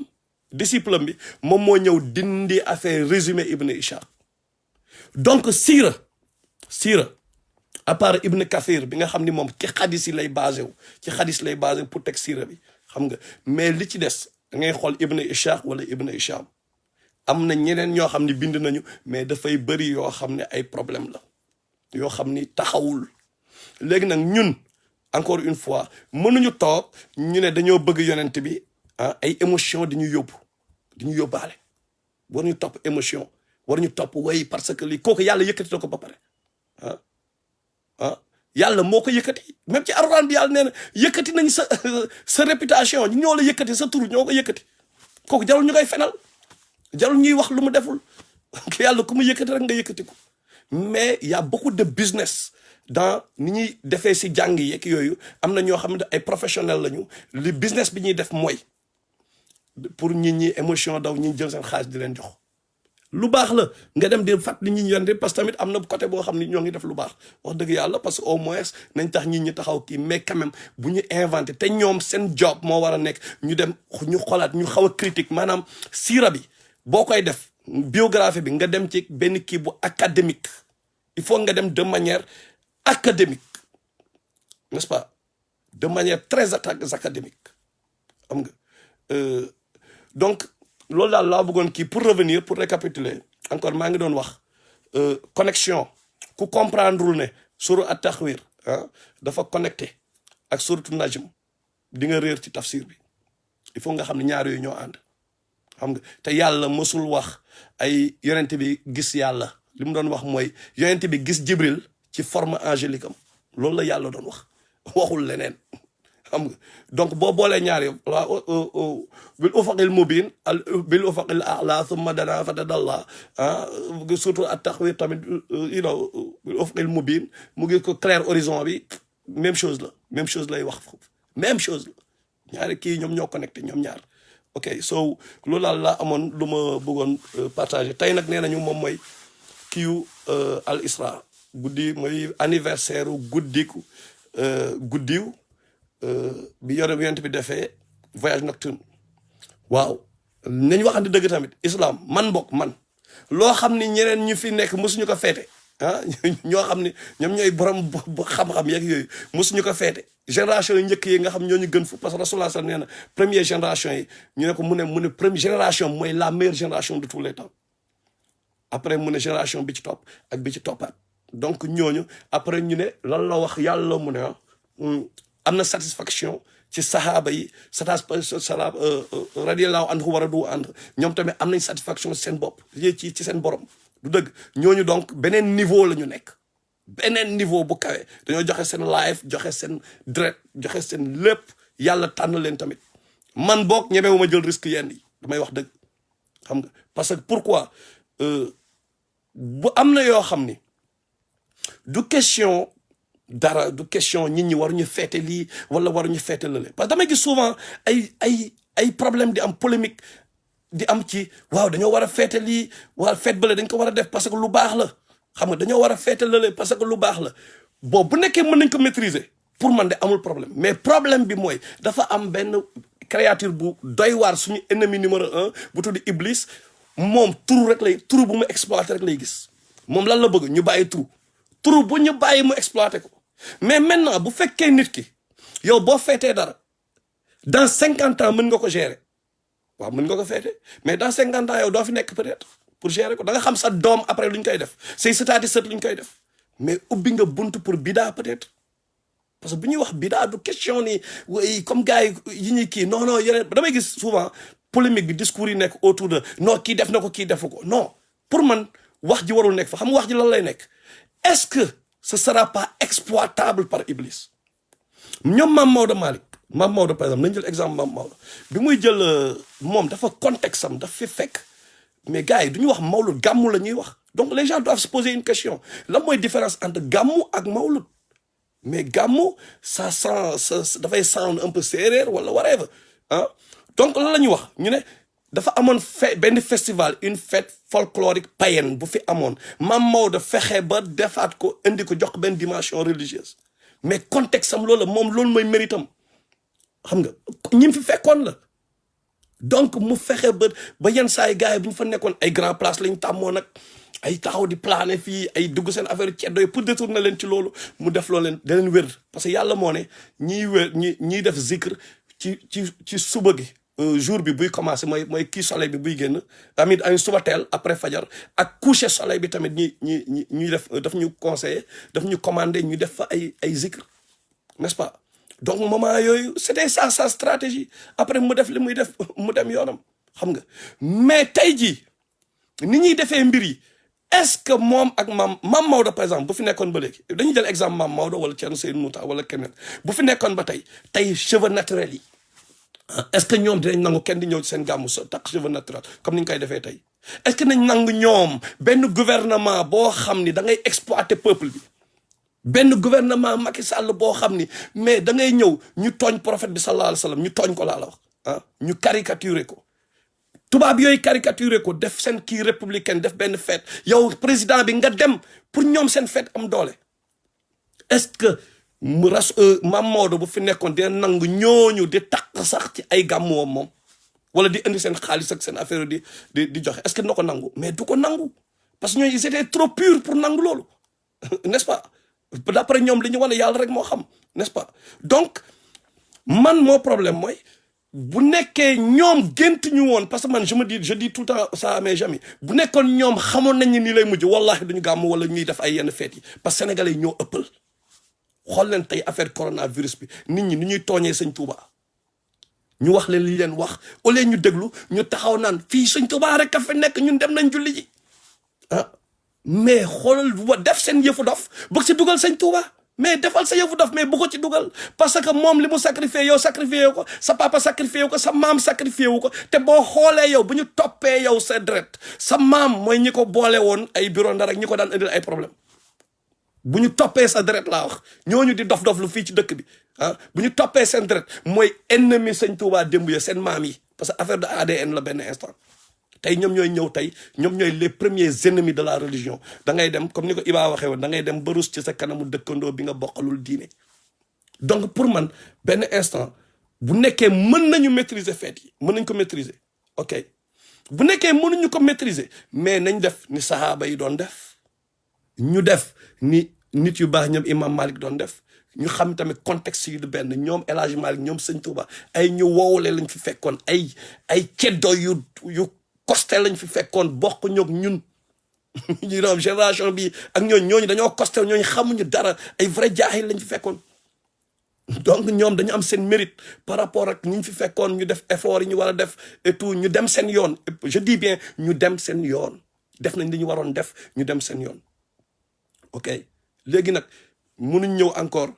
disciple bi moom moo ñëw dindi affaire résumé Ibn Ishaq donc siira à part Ibn Kathir bi nga xam ni moom ci xadis yi lay basé wu pour teg siira bi xam nga mais li ci des da ngay xool Ibn Ishaq wala Ibn Ishaq am na ñeneen ñoo xam ni bind nañu mais dafay bëri yoo xam ne ay problème la yoo xam ni taxawul léegi nag ñun encore une fois mënuñu toog ñu ne dañoo bëgg yonent bi ay émotion di ñu yóbbaale war ñu topp émotion war ñu topp way parce que lii kooku yàlla yëkkati na ko ba pare yàlla moo ko yëkkati même ci Alxuraan bi yàlla nee na yëkkati nañ sa réputation ñoo la yëkkati sa tur ñoo ko yëkkati kooku jarul ñu koy fenal jarul ñuy wax lu mu deful yàlla ku mu yëkkati rek nga yëkkati ko mais y a beaucoup de business dans ni ñuy defee si jàng yeeg yooyu am na ñoo xam ne ay professionnels lañu li business bi ñuy def mooy pour nit ñi émotion daw ñi jël seen xaalis di leen jox lu baax la nga dem di fàttali nit ñi yonent parce que tamit am na côté boo xam ni ñoo ngi def lu baax wax dëgg yàlla parce que au moins nañ tax nit ñi taxaw kii mais quand même bu ñu inventé te ñoom seen job moo war a nekk ñu dem ñu xolaat ñu xaw a critique maanaam siira bi boo koy def biographie bi nga dem ci benn kii bu académique il faut nga dem de manière académique n'est-ce pas de manière très académique xam nga Euh, donc loolu daal laa bëggoon kii pour revenir pour récapituler encore maa ngi doon wax connexion ku comprendrewul ne suru at-taxwir dafa connecté ak suratu najm di nga réer ci tafsir bi il faut nga xam ne ñaar yooyu ñoo ànd xam nga te yàlla mësul wax ay yonent bi gis yàlla li mu doon wax mooy yonent bi gis jibril ci forme angélique am loolu la yàlla doon wax waxul leneen xam nga donc boo boolee ñaar yow bil ufaqil mubin bil ufaqil a'la thumma dana fatadalla surtout at-taxwir tamit bil ufaqil mubin mu ngi ko clair horizon bi même chose lay wax foofu même chose la ñaari kii ñoom ñoo connecté ñoom ñaar ok so loolu daal laa amoon lu ma bëggoon partager tey nag nee nañu moom mooy kiiw al isra guddi mooy anniversaire u guddiw bi yonent bi defee voyage nocturne waaw nañ waxante dëgg tamit islam man loo xam ni ñeneen ñu fi nekk mosuñu ko feete ñoo xam ne ñoom ñooy borom xam-xam yeeg yooyu mosuñu ko feete génération yi njëkk yi nga xam ñoo ñu gën fu parce que Rasulullah sallallahu alayhi wa sallam nee na première génération yi ñu ne ko mu ne première génération mooy la meilleure génération de tous les temps après mu ne génération bi ci topp ak bi ci toppaat donc ñooñu après ñu ne lan la wax yàlla mu ne am na satisfaction ci sahaaba yi radiyallahu anhu wa radu anhu ñoom tamit am nañ satisfaction seen bopp ci seen borom du dëgg ñooñu donc beneen niveau la ñu nekk beneen niveau bu kawe dañoo joxe seen life joxe seen dret joxe seen lépp yàlla tànn leen tamit man boog ñemewu ma jël risque yenn yi damay wax dëgg xam nga parce que pourquoi bu am na yoo xam ni du question dara du question nit ñi waruñu feete lii wala waruñu feete lële parce que damay gis souvent ay problème di am polémique di am ci waaw dañoo war a feete lii wala feet bële dañ ko war a def parce que lu baax la xam nga dañoo war a feete lële parce que lu baax la bon bu nekkee mën nañ ko maîtriser pour man de amul problème mais problème bi mooy dafa am benn créature bu doy waar suñu ennemi numéro 1 bu tudd Iblis moom turu bu mu exploité rek lay gis moom lan la bëgg ñu bàyyi turu bu ñu bàyyi mu exploité ko mais maintenant bu fekkee nit ki yow boo feetee dara dans 50 ans mën nga ko gérer waaw mën nga ko feete mais dans 50 ans yow doo fi nekk peut-être pour gérer ko da nga xam sa doom après lu ñu koy def say sëtaati sët lu ñu koy def mais ubbi nga buntu pour bidaa peut-être parce que bu ñuy wax bidaa du question ni comme gars yi ñuy kii non yeneen damay gis souvent polémique bi discours yi nekk autour de non kii def na ko kii defu ko non pour man wax ji warul nekk fa xam nga wax ji lan lay nekk est-ce que ce sera pas exploitable par Iblis ñoom Mame Maodo Malick Mame Maodo par exemple nañ jël exemple Mame Maodo bi muy jël moom dafa contexte am daf fi fekk mais gars yi du ñu wax mawlud gàmmu la ñuy wax donc les gens doivent se poser une question lan mooy différence entre gàmmu ak mawlud mais gàmmu ça sent dafay sound un peu séeréer wala whatever donc lan la ñuy wax ñu ne dafa amoon benn festival une fête folklorique païenne bu fi amoon Mame Maodo fexe ba defaat ko indi ko jox benn dimension religieuse mais contexte am loolu loolu mooy méritam xam nga ñi fi fekkoon la donc mu fexe ba yenn saa yi gars yi bu ñu fa nekkoon ay grand place lañ tàmmoon nag ay taxaw di plané fii ay dugg seen affaire ceddo yi pour détourner leen ci loolu mu def loo leen da leen wér parce que yàlla moo ne ñiy def zikr ci suba gi jour bi buy commencé mooy kii soleil bi buy génn tamit ay suba teel après fajar ak coucher soleil bi tamit ñuy daf ñu conseillé daf ñu commandé ñu def fa ay zikr n'est-ce pas donc moment yooyu c'était ça sa stratégie après mu def li muy def mu dem yoonam xam nga mais tey jii ni ñuy defee mbir yi est-ce que moom ak Mame Maodo par exemple bu fi nekkoon ba léegi dañuy jël exemple Mame Maodo wala Thierno Seydou Mouta wala keneen bu fi nekkoon ba tey cheveux naturels yi est-ce que ñoom dinañ nangu kenn di ñëw ci seen gàmmu sa takk cheveux naturel comme ni ñu koy defee tey est-ce que nañ nangu ñoom benn gouvernement boo xam ni da ngay exploiter peuple bi benn gouvernement Macky Sall boo xam ni mais da ngay ñëw ñu tooñ prophète bi sallallahu alayhi wa sallam ñu tooñ ko laa la wax ñu caricaturer ko tubaab yooyu caricaturer ko def seen kii républicaine def benn fête yow président bi nga dem pour ñoom seen fête am doole est-ce que Mame Maodo bu fi nekkoon dina nangu ñooñu di takk sax ci ay gàmmuwam moom wala di indi seen xaalis ak seen affaire di joxe est-ce que dina ko nangu mais du ko nangu parce que ñooñu ils étaient trop purs pour nangu loolu n'est-ce pas d'après ñoom li ñu wane yàlla rek moo xam n'est-ce pas donc man moo problème mooy bu nekkee ñoom gént ñu woon parce que man je dis tout le temps ça à mes amis bu nekkoon ñoom xamoon nañ ni nii lay mujj wallahi duñu gàmm wala ñuy def ay yenn fête yi parce que sénégalais yi ñoo ëppal xool leen tey affaire coronavirus bi nit ñi ni ñuy tooñee sëñ Touba ñu wax leen li leen wax au lieu ñu déglu ñu taxaw naan fii sëñ Touba rek ka fa nekk ñun dem nañ julli ji ah mais xoolal def seen yëfu dof bëgg si dugal sëñ Touba mais defal sa yëfu dof mais bu ko ci dugal parce que moom li mu sacrifié yow sacrifié ko sa papa sacrifié ko sa maam sacrifié wu ko te boo xoolee yow bu ñu toppee yow sa deret sa maam mooy ñi ko boole woon ay bureau ndar ak ñi ko daan indil ay problème bu ñu toppee sa deret laa wax ñooñu di dof-dof lu fii ci dëkk bi ah bu ñu toppee seen deret mooy ennemi sëñ Touba démb ya seen maam yi parce que affaire de ADN la benn instant tey ñoom ñooy ñëw tey ñoom ñooy les premiers ennemis de la religion da ngay dem comme ni ko Iba waxee woon da ngay dem ba rus ci sa kanamu dëkkandoo bi nga bokkalul diine donc pour man benn instant bu nekkee mën nañu maîtriser fête yi mën nañ ko maîtriser ok bu nekkee mënuñu ko maîtriser mais nañ def ni sahaaba yi doon def ñu def ni nit yu baax ñoom imam Malik doon def ñu xam tamit contexte yi du benn ñoom El Hadj Malick ñoom sëñ Touba ay ñu woowule lañ fi fekkoon ay ceddo yu costé lañ fi fekkoon bokk ñoog ñun ñu doon génération bi ak ñooñu dañoo costé ñooñu xamuñu dara ay vrai jaahil lañ fi fekkoon donc ñoom dañu am seen mérite par rapport ak ñu fi fekkoon ñu def effort yi ñu war a def et tout ñu dem seen yoon je dis bien ñu dem seen yoon def nañ li ñu waroon def ñu dem seen yoon ok léegi nag mënuñ ñëw encore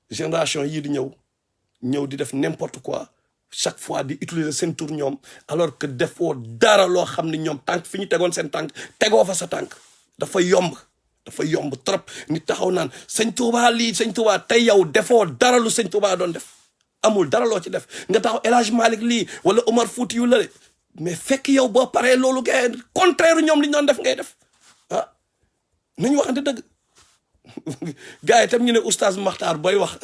génération yii di ñëw di def n'importe quoi chaque fois di utiliser seen tour ñoom alors que defoo dara loo xam ne ñoom tànk fi ñu tegoon seen tànk tegoo fa sa tànk dafa yomb trop nit taxaw naan sëñ Touba lii sëñ Touba tey yow defoo dara lu sëñ Touba doon def amul dara loo ci def nga taxaw El Hadj Malick lii wala Omar Fouti yu la mais fekk yow boo paree loolu gars contraire ñoom li ñu doon def ngay def ah nañu waxante dëgg gars yi tam ñu ne oustaz Makhtar booy wax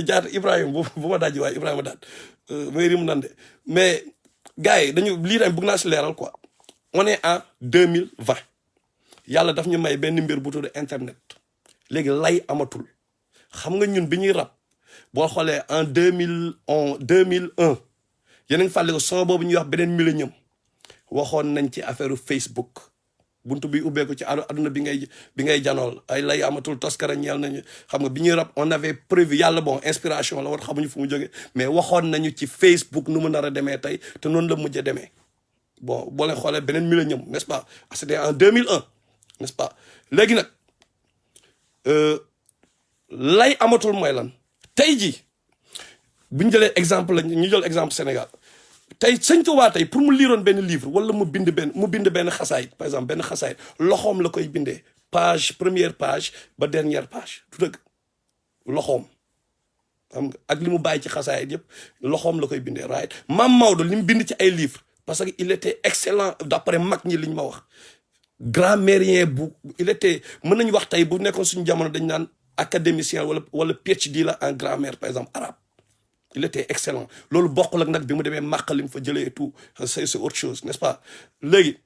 jaar Ibrahima bu ma daj waaye Ibrahima daal may rim nan de mais gars yi dañu lii tamit bëgg naa si leeral quoi on est en 2020 yàlla daf ñu may benn mbir bu tudd internet léegi lay amatul xam nga ñun bi ñuy rap boo xoolee en 2001 yéen a ngi fàttali ko son boobu ñuy wax beneen millénium waxoon nañ ci affaire Facebook buntu bi ubbeeku ci aduna bi ngay janool ay lay amatul toskara ñeel nañu xam nga bi ñuy rap on avait prévu yàlla bon inspiration la woon xamuñu fu mu jógee mais waxoon nañu ci Facebook nu mu nar a demee tey te noonu la mujjee demee bon boo leen xoolee beneen millénium n'est-ce pas c'était en 2001 n'est-ce pas léegi nag lay amatul mooy lan tey ji bu ñu jëlee exemple la ñu jël exemple Sénégal tey sëñ Touba tey pour mu liiroon benn livre wala mu bind benn xasaayit par exemple benn xasaayit loxoom la koy bindee première page ba dernière page du dëgg loxoom xam nga ak li mu bàyyi ci xasaayit yëpp loxoom la koy bindee right Maam Maodo li mu bind ci ay livres parce que il était excellent d'après mag ñi li ñu ma wax grammairien il était mën nañu wax tey bu nekkoon suñu jamono dañ naan académicien wala PhD la en grammaire par exemple arabe il était excellent loolu bokkul ak nag bi mu demee màq li mu fa jëlee et tout c'est autre chose n'est-ce pas léegi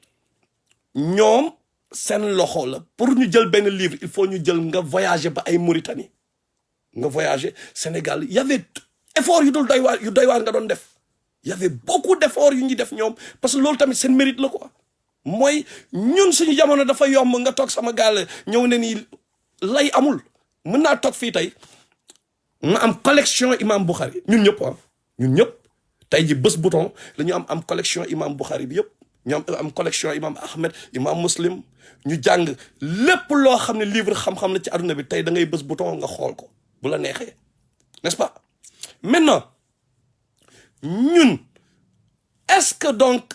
ñoom seen loxo la pour ñu jël benn livre il faut ñu jël nga voyager ba ay Mauritanie nga voyager Sénégal y avait effort yu doy waar nga doon def y avait beaucoup d'efforts yu ñuy def ñoom parce que loolu tamit seen mérite la quoi mooy ñun suñu jamono dafa yomb nga toog sama gaal ñëw ne nii lay amul mën naa toog fii tey nga am collection imam Bukhari ñun ñëpp tey ji bés bouton la ñu am collection imam Bukhari bi yëpp ñu am collection imam Ahmed imam Muslim ñu jàng lépp loo xam ne livre xam-xam la ci àdduna bi tey da ngay bés bouton nga xool ko bu la neexee n'est-ce pas maintenant ñun est-ce que donc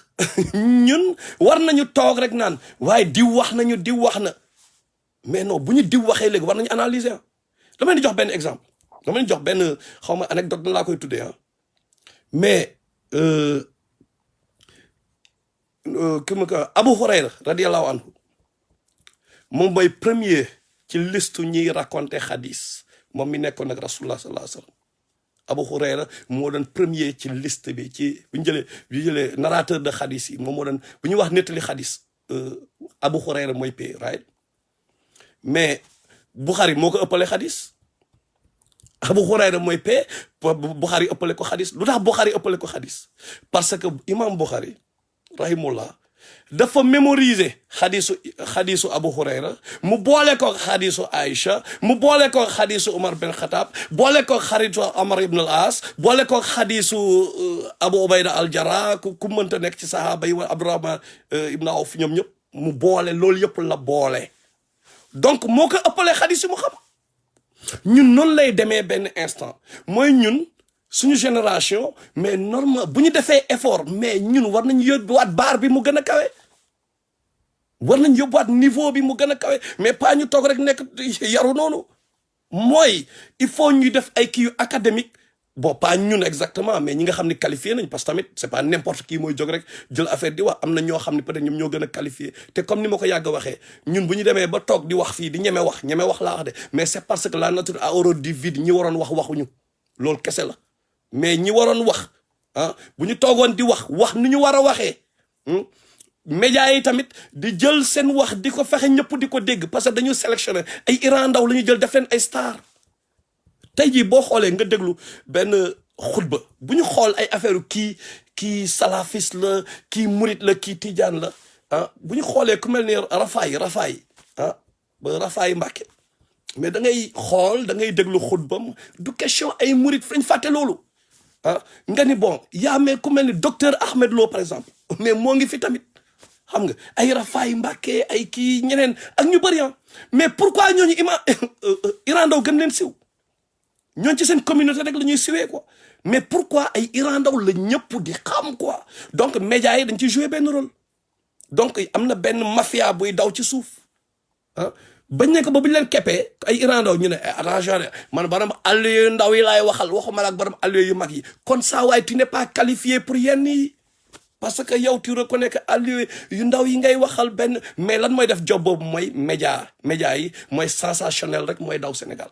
ñun war nañu toog rek naan waaye diw wax na mais non bu ñu diw waxee léegi war nañu analyser dama leen di jox benn exemple dama leen jox benn xaw ma anecdote da laa koy tuddee mais Abu Hurayra radiyallahu anhu moom mooy premier ci liste ñiy raconter xadis moom mi nekkoon nag rasulullah sallallahu alayhi wa sallam Abu Hurayra moo doon premier ci liste bi ci bu ñu jëlee narrateur de xadis yi moom moo doon bu ñuy wax nettali xadis Abu Hurayra mooy pay right mais Bukhari moo ko ëppale xadis Abu Hurayra mooy paix Bukhari ëppale ko xadis lu tax Bukhari ëppale ko xadis parce que imam Bukhari rahimullah dafa mémoriser xadisu Abu Hurayra mu boole ko xadisu Aïcha mu boole ko xadisu Umar bin Khattab boole ko xadisu Amar ibn al-As boole ko xadisu Abu Ubayda al-Jarrah ku mënta nekk ci sahaaba yi wa Abdurrahman ibn Awf ñoom ñëpp mu boole loolu yëpp la boole donc moo ko ëppalee xadis yi mu xam ñun noonu lay demee benn instant mooy ñun suñu génération mais normal bu ñu defee effort mais ñun war nañu yóbbuwaat baar bi mu gën a kawe war nañ yóbbuwaat niveau bi mu gën a kawe mais pas ñu toog rek nekk yaru noonu mooy il faut ñuy def ay kii yu académique bon pas ñun exactement mais ñi nga xam ne qualifié nañ parce que tamit c'est pas n'importe qui mooy jóg rek jël affaire di wax am na ñoo xam ne peut-être ñoom ñoo gën a qualifié te comme ni ma ko yàgg waxee ñun bu ñu demee ba toog di wax fii di ñeme wax laa wax de mais c'est parce que la nature a horreur du vide ñi waroon waxuñu loolu kese la mais ñi waroon wax ah bu ñu toogoon di wax ni ñu war a waxee médias yi tamit di jël seen wax di ko fexe ñëpp di ko dégg parce que dañu sélectionné ay Iran Ndaw la ñu jël def leen ay star tey jii boo xoolee nga déglu benn xutba bu ñu xool ay affaire kii salafiste la kii murit la kii tijaan la ah bu ñu xoolee ku mel ni Rafaay ah ba Rafaay Mbàkke mais da ngay xool da ngay déglu xutbam du question ay murit fañ fàtte loolu ah nga ni bon yaa mais ku mel ni docteur Ahmed Lo par exemple mais moo ngi fi tamit xam nga ay Rafaay Mbàkke ay kii ñeneen ak ñu bëri mais pourquoi ñooñu Iran Ndaw gën leen siw ñooñu ci seen communauté rek la ñuy siwee quoi mais pourquoi ay Iran Ndaw la ñëpp di xam quoi donc médias yi dañ ci jouer benn rôle donc am na benn mafia buy daw ci suuf ah bañ ne ko ba bu ñu leen keppee ay Iran Ndaw ñu ne attention man baram àll yu ndaw yi laay waxuma la ak baram àll yu mag yi kon saa waay tu n'es pas qualifié pour yenn yi parce que yow tu reconnais que àll yu ndaw yi ngay waxal benn mais lan mooy def job boobu mooy média yi mooy sensationnel rek mooy daw Sénégal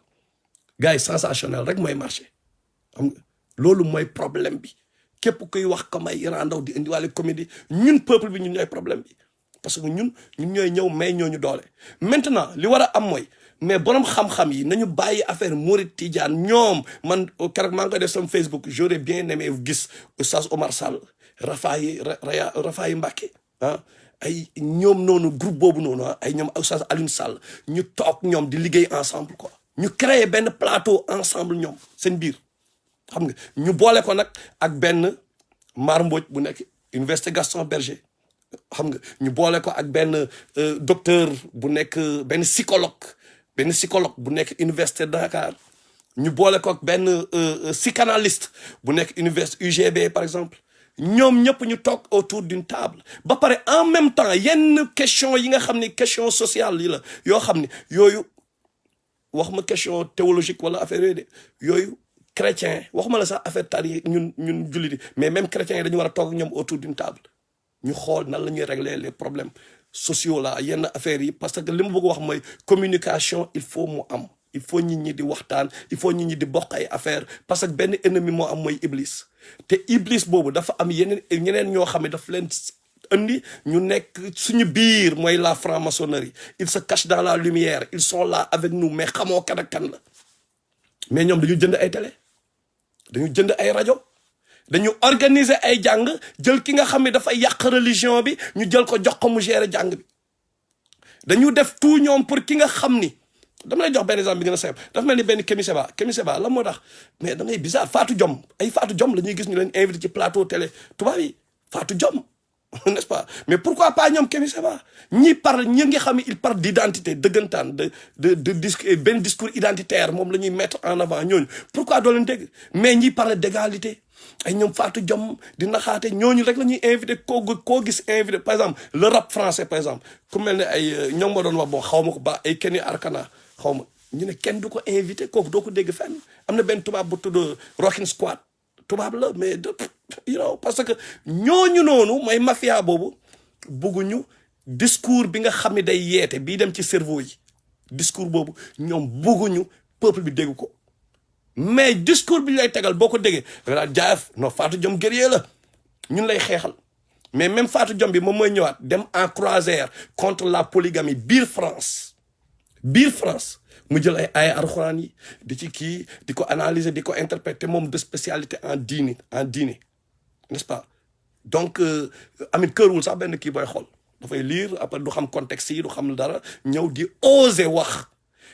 gars yi sensationnel rek mooy marché xam nga loolu mooy problème bi képp kuy wax comme ay Iran Ndaw di indiwaale comédie ñun peuple bi ñun ñooy problème bi parce que ñun ñooy ñëw mais ñooñu doole maintenant li war a am mooy mais borom xam-xam yi nañu bàyyi affaire Mouride Tidiane ñoom man keroog maa ngi koy def sama Facebook j'aurais bien aimé gis Oustaz Omar Sall Rafaay Mbàkke ah ay ñoom noonu groupe boobu noonu ay ñoom Oustaz Alioune Sall ñu toog ñoom di liggéey ensemble quoi ñu créer benn plateau ensemble ñoom seen biir xam nga ñu boole ko nag ak benn Mar Mbodj bu nekk Université Gaston Berger xam nga ñu boole ko ak benn docteur bu nekk benn psychologue bu nekk Université Dakar ñu boole ko ak benn psychanalyste bu nekk Université UGB par exemple ñoom ñëpp ñu toog autour d'une table ba pare en même temps yenn question yi nga xam ni question sociale yi la yoo xam ni yooyu wax ma question théologique wala affaire yooyu de yooyu chrétien waxuma la sax affaire tari ñun jullit yi mais même chrétiens yi dañu war a toog ñoom autour d'une table ñu xool nan la ñuy régler les problèmes sociaux là yenn affaires yi parce que li ma bëgg wax mooy communication il faut mu am il faut nit ñi di waxtaan il faut nit ñi di bokk ay affaire parce que benn ennemi moo am mooy iblis te iblis boobu dafa am ñeneen ñoo xam ne daf leen indi ñu nekk suñu biir mooy la franc-maçonnerie ils se cachent dans la lumière ils sont là avec nous mais xamoo kan ak kan la mais ñoom dañu jënd ay télé dañu jënd ay rajo dañu organiser ay jàng jël ki nga xam ne dafa yàq religion bi ñu jël ko jox ko mu gérer jàng bi dañu def tout ñoom pour ki nga xam ni dama lay jox benn exemple bi gën a simple dafa mel ni benn Kémi Seba la moo tax mais da ngay bizarre Fatou Diom la ñuy gis ñu leen invité ci plateau télé tubaab yi Fatou Diom n'est-ce pas mais pourquoi pas ñoom Kémi Seba ñi nga xam ne il parle d'identité dëggantaan benn discours identitaire moom la ñuy mettre en avant ñooñu pourquoi doo leen dégg mais ñi parle d'égalité ay ñoom Fatou Diom di naxaate ñooñu rek la ñuy invité koo gis invité par exemple le rap français par exemple ku mel ne ay ñoom ma doon wax bon xaw ma ko ba ay Kenny Arcana xaw ma ñu ne kenn du ko invité kooku doo ko dégg fenn am na benn tubaab bu tudd Rockin' Squad tubaab la mais parce que ñooñu noonu mooy mafia boobu bugguñu discours bi nga xam ne day yeete bii dem ci cerveau yi discours boobu ñoom bugguñu peuple bi dégg ko mais discours bi lay tegal boo ko déggee da nga daan jaayef non Fatou Diom guerrier la ñun lay xeexal mais même Fatou Diom bi moom mooy ñëwaat dem en croisère contre la polygamie biir France mu jël ay alxuraan yi di ci kii di ko analyser di ko interpréter moom de spécialité en diine n'est-ce pas donc amit këruwul sax benn kii booy xool dafay lire après du xam contexte yi du xam dara ñëw di oser wax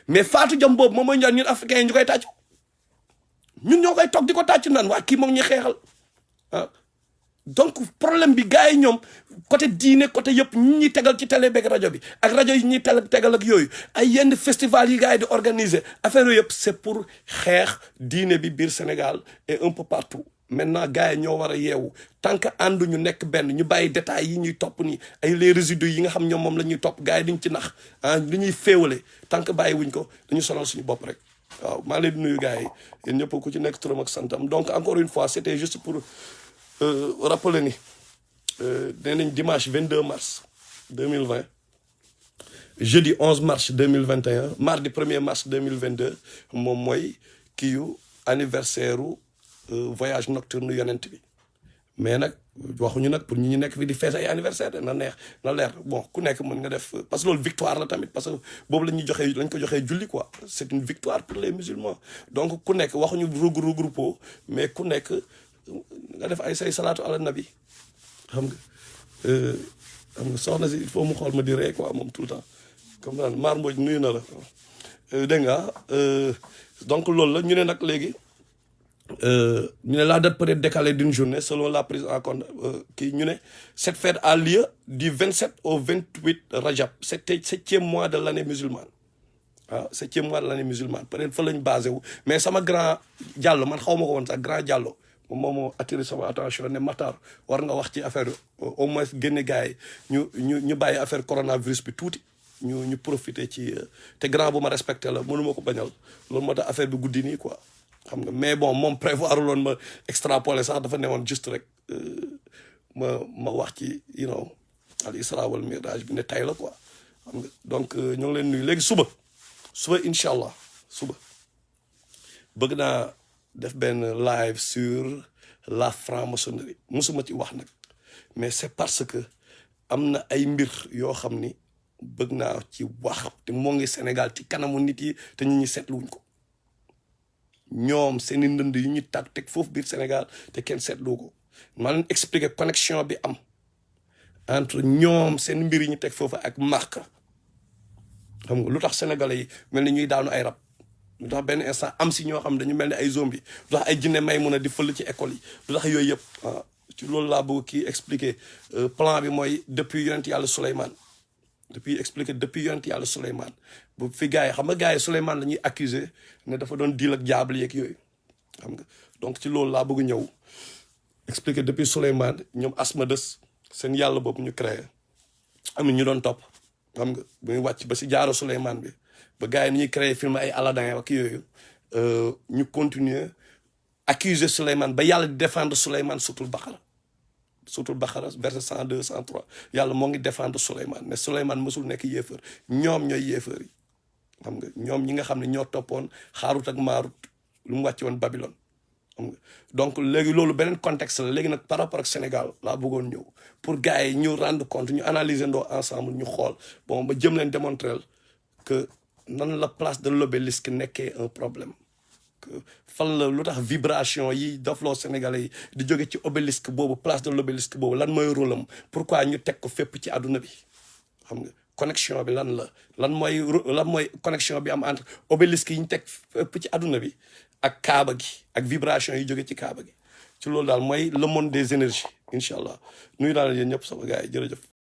mais Fatou Diom boobu moom mooy ñun africains yi ñu koy tàcc ñun ñoo koy toog di ko tàcc naan waa kii moom ñu xeexal ah donc problème bi gars yi ñoom côté diine côté yëpp ñi ñuy tegal ci télé beeg rajo bi ak rajo yi ñuy tegal ak yooyu ay yenn festival yi gars yi di organiser affaire yooyu yëpp c'est pour xeex diine bi biir Sénégal et un peu partout maintenant gars yi ñoo war a yeewu tant que àndu ñu nekk benn ñu bàyyi détails yi ñuy topp nii ay les résidus yi nga xam ñoom moom la ñuy topp gars yi duñ ci nax ah lu ñuy féewale tant que bàyyi wuñ ko dañu sonal suñu bopp rek waaw maa leen di nuyu gars yi yéen ñëpp ku ci nekk turam ak santam donc encore une fois c'était juste pour rappeler ni nee nañ dimanche 22 mars 2020 jeudi 11 mars 2021 mardi 1er mars 2022 moom mooy kiiyu anniversaire u voyage nocturne yonent bi mais nag waxuñu nag pour ñi nekk fi di fees ay anniversaire de na neex na leer bon ku nekk mën nga def parce que loolu victoire la tamit parce que boobu lañ ko joxee julli quoi c'est une victoire pour les musulmans donc ku nekk waxuñu regroupé mais ku nekk nga def ay say salaatu ala nabi xam nga soxna si il faut mu xool ma di ree quoi moom tout le temps comme naan maar Mbodj nuyu na la dégg nga donc loolu la ñu ne nag léegi ñu ne la date peut être décalée d'une journée selon la prise en compte kii ñu ne cette fête a lieu du 27 au 28 Rajab septième mois de l'année musulmane waaw septième mois de l'année musulmane peut être fa lañ basé wu mais sama grand Diallo man xaw ma ko woon sax grand Diallo moom moo attiré sama attention ne Matar war nga wax ci affaire au moins génne gars yi ñu bàyyi affaire coronavirus bi tuuti ñu profiter ci te grand bu ma respecté la mënu ma ko bañal loolu moo tax affaire bi guddi nii quoi xam nga mais bon moom prévoir loon ma extrapoler sax dafa newoon juste rek ma wax ci al isra wal miraj bi ne tay la quoi xam nga donc ñoo ngi leen nuyu léegi suba incha allah suba bëgg naa def benn live sur la franc-maçonnerie musuma ci wax nag mais c'est parce que am na ay mbir yoo xam ni bëgg naa ci wax te moo ngi Sénégal ci kanamu nit yi te nit ñi seetluwuñ ko ñoom seeni ndënd yu ñu teg foofu biir Sénégal te kenn seetlu ko maa leen expliquer connexion bi am entre ñoom seen mbir yi ñu teg foofu ak marque xam nga lu tax sénégalais yi mel ni ñuy daanu ay rab lu tax benn instant am si ñoo xam dañu mel ni ay zombie lu tax ay jinne may mun a di fël ci école yi lu tax yooyu yëpp ci loolu laa bëgg kii expliquer plan bi mooy depuis yonent yàlla Souleymane bu fi gars yi xam nga gars yi Souleymane la ñuy accuser ne dafa doon deal ak diable yeeg yooyu xam nga donc ci loolu laa bëgg ñëw expliquer depuis Souleymane ñoom Asmodeus seen yàlla boobu ñu créé am na ñu doon topp xam nga bu ñu wàcc ba si jaaro Souleymane bi ba gars yi ni ñuy créé film ay Aladdin ak yooyu ñu continuer accuser Souleymane ba yàlla di défendre Souleymane sutul Baqara verset 102 103 yàlla moo ngi défendre Souleymane mais Souleymane mësul nekk yéefar ñoom ñooy yéefar yi xam nga ñoom ñi nga xam ne ñoo toppoon Xaarut ak Maarut lu mu wàcce woon Babylone xam nga donc léegi loolu beneen contexte la léegi nag par rapport ak Sénégal laa bëggoon ñëw pour gars yi ñu rendre compte ñu analyser ndoo ensemble ñu xool bon ba jëm leen démontrer que nan la place de l'obélisque nekkee un problème fan la lu tax vibration yi dofloo Sénégalais yi di jóge ci obélisque boobu place de l'obélisque boobu lan mooy rôle am pourquoi ñu teg ko fépp ci àdduna bi xam nga connexion bi lan mooy connexion bi am entre obélisque yi ñu teg fépp ci àdduna bi ak kaaba gi ak vibration yi jóge ci kaaba gi ci loolu daal mooy le monde des énergies incha allah nuyu daal yéen ñëpp sama gars yi jërëjëf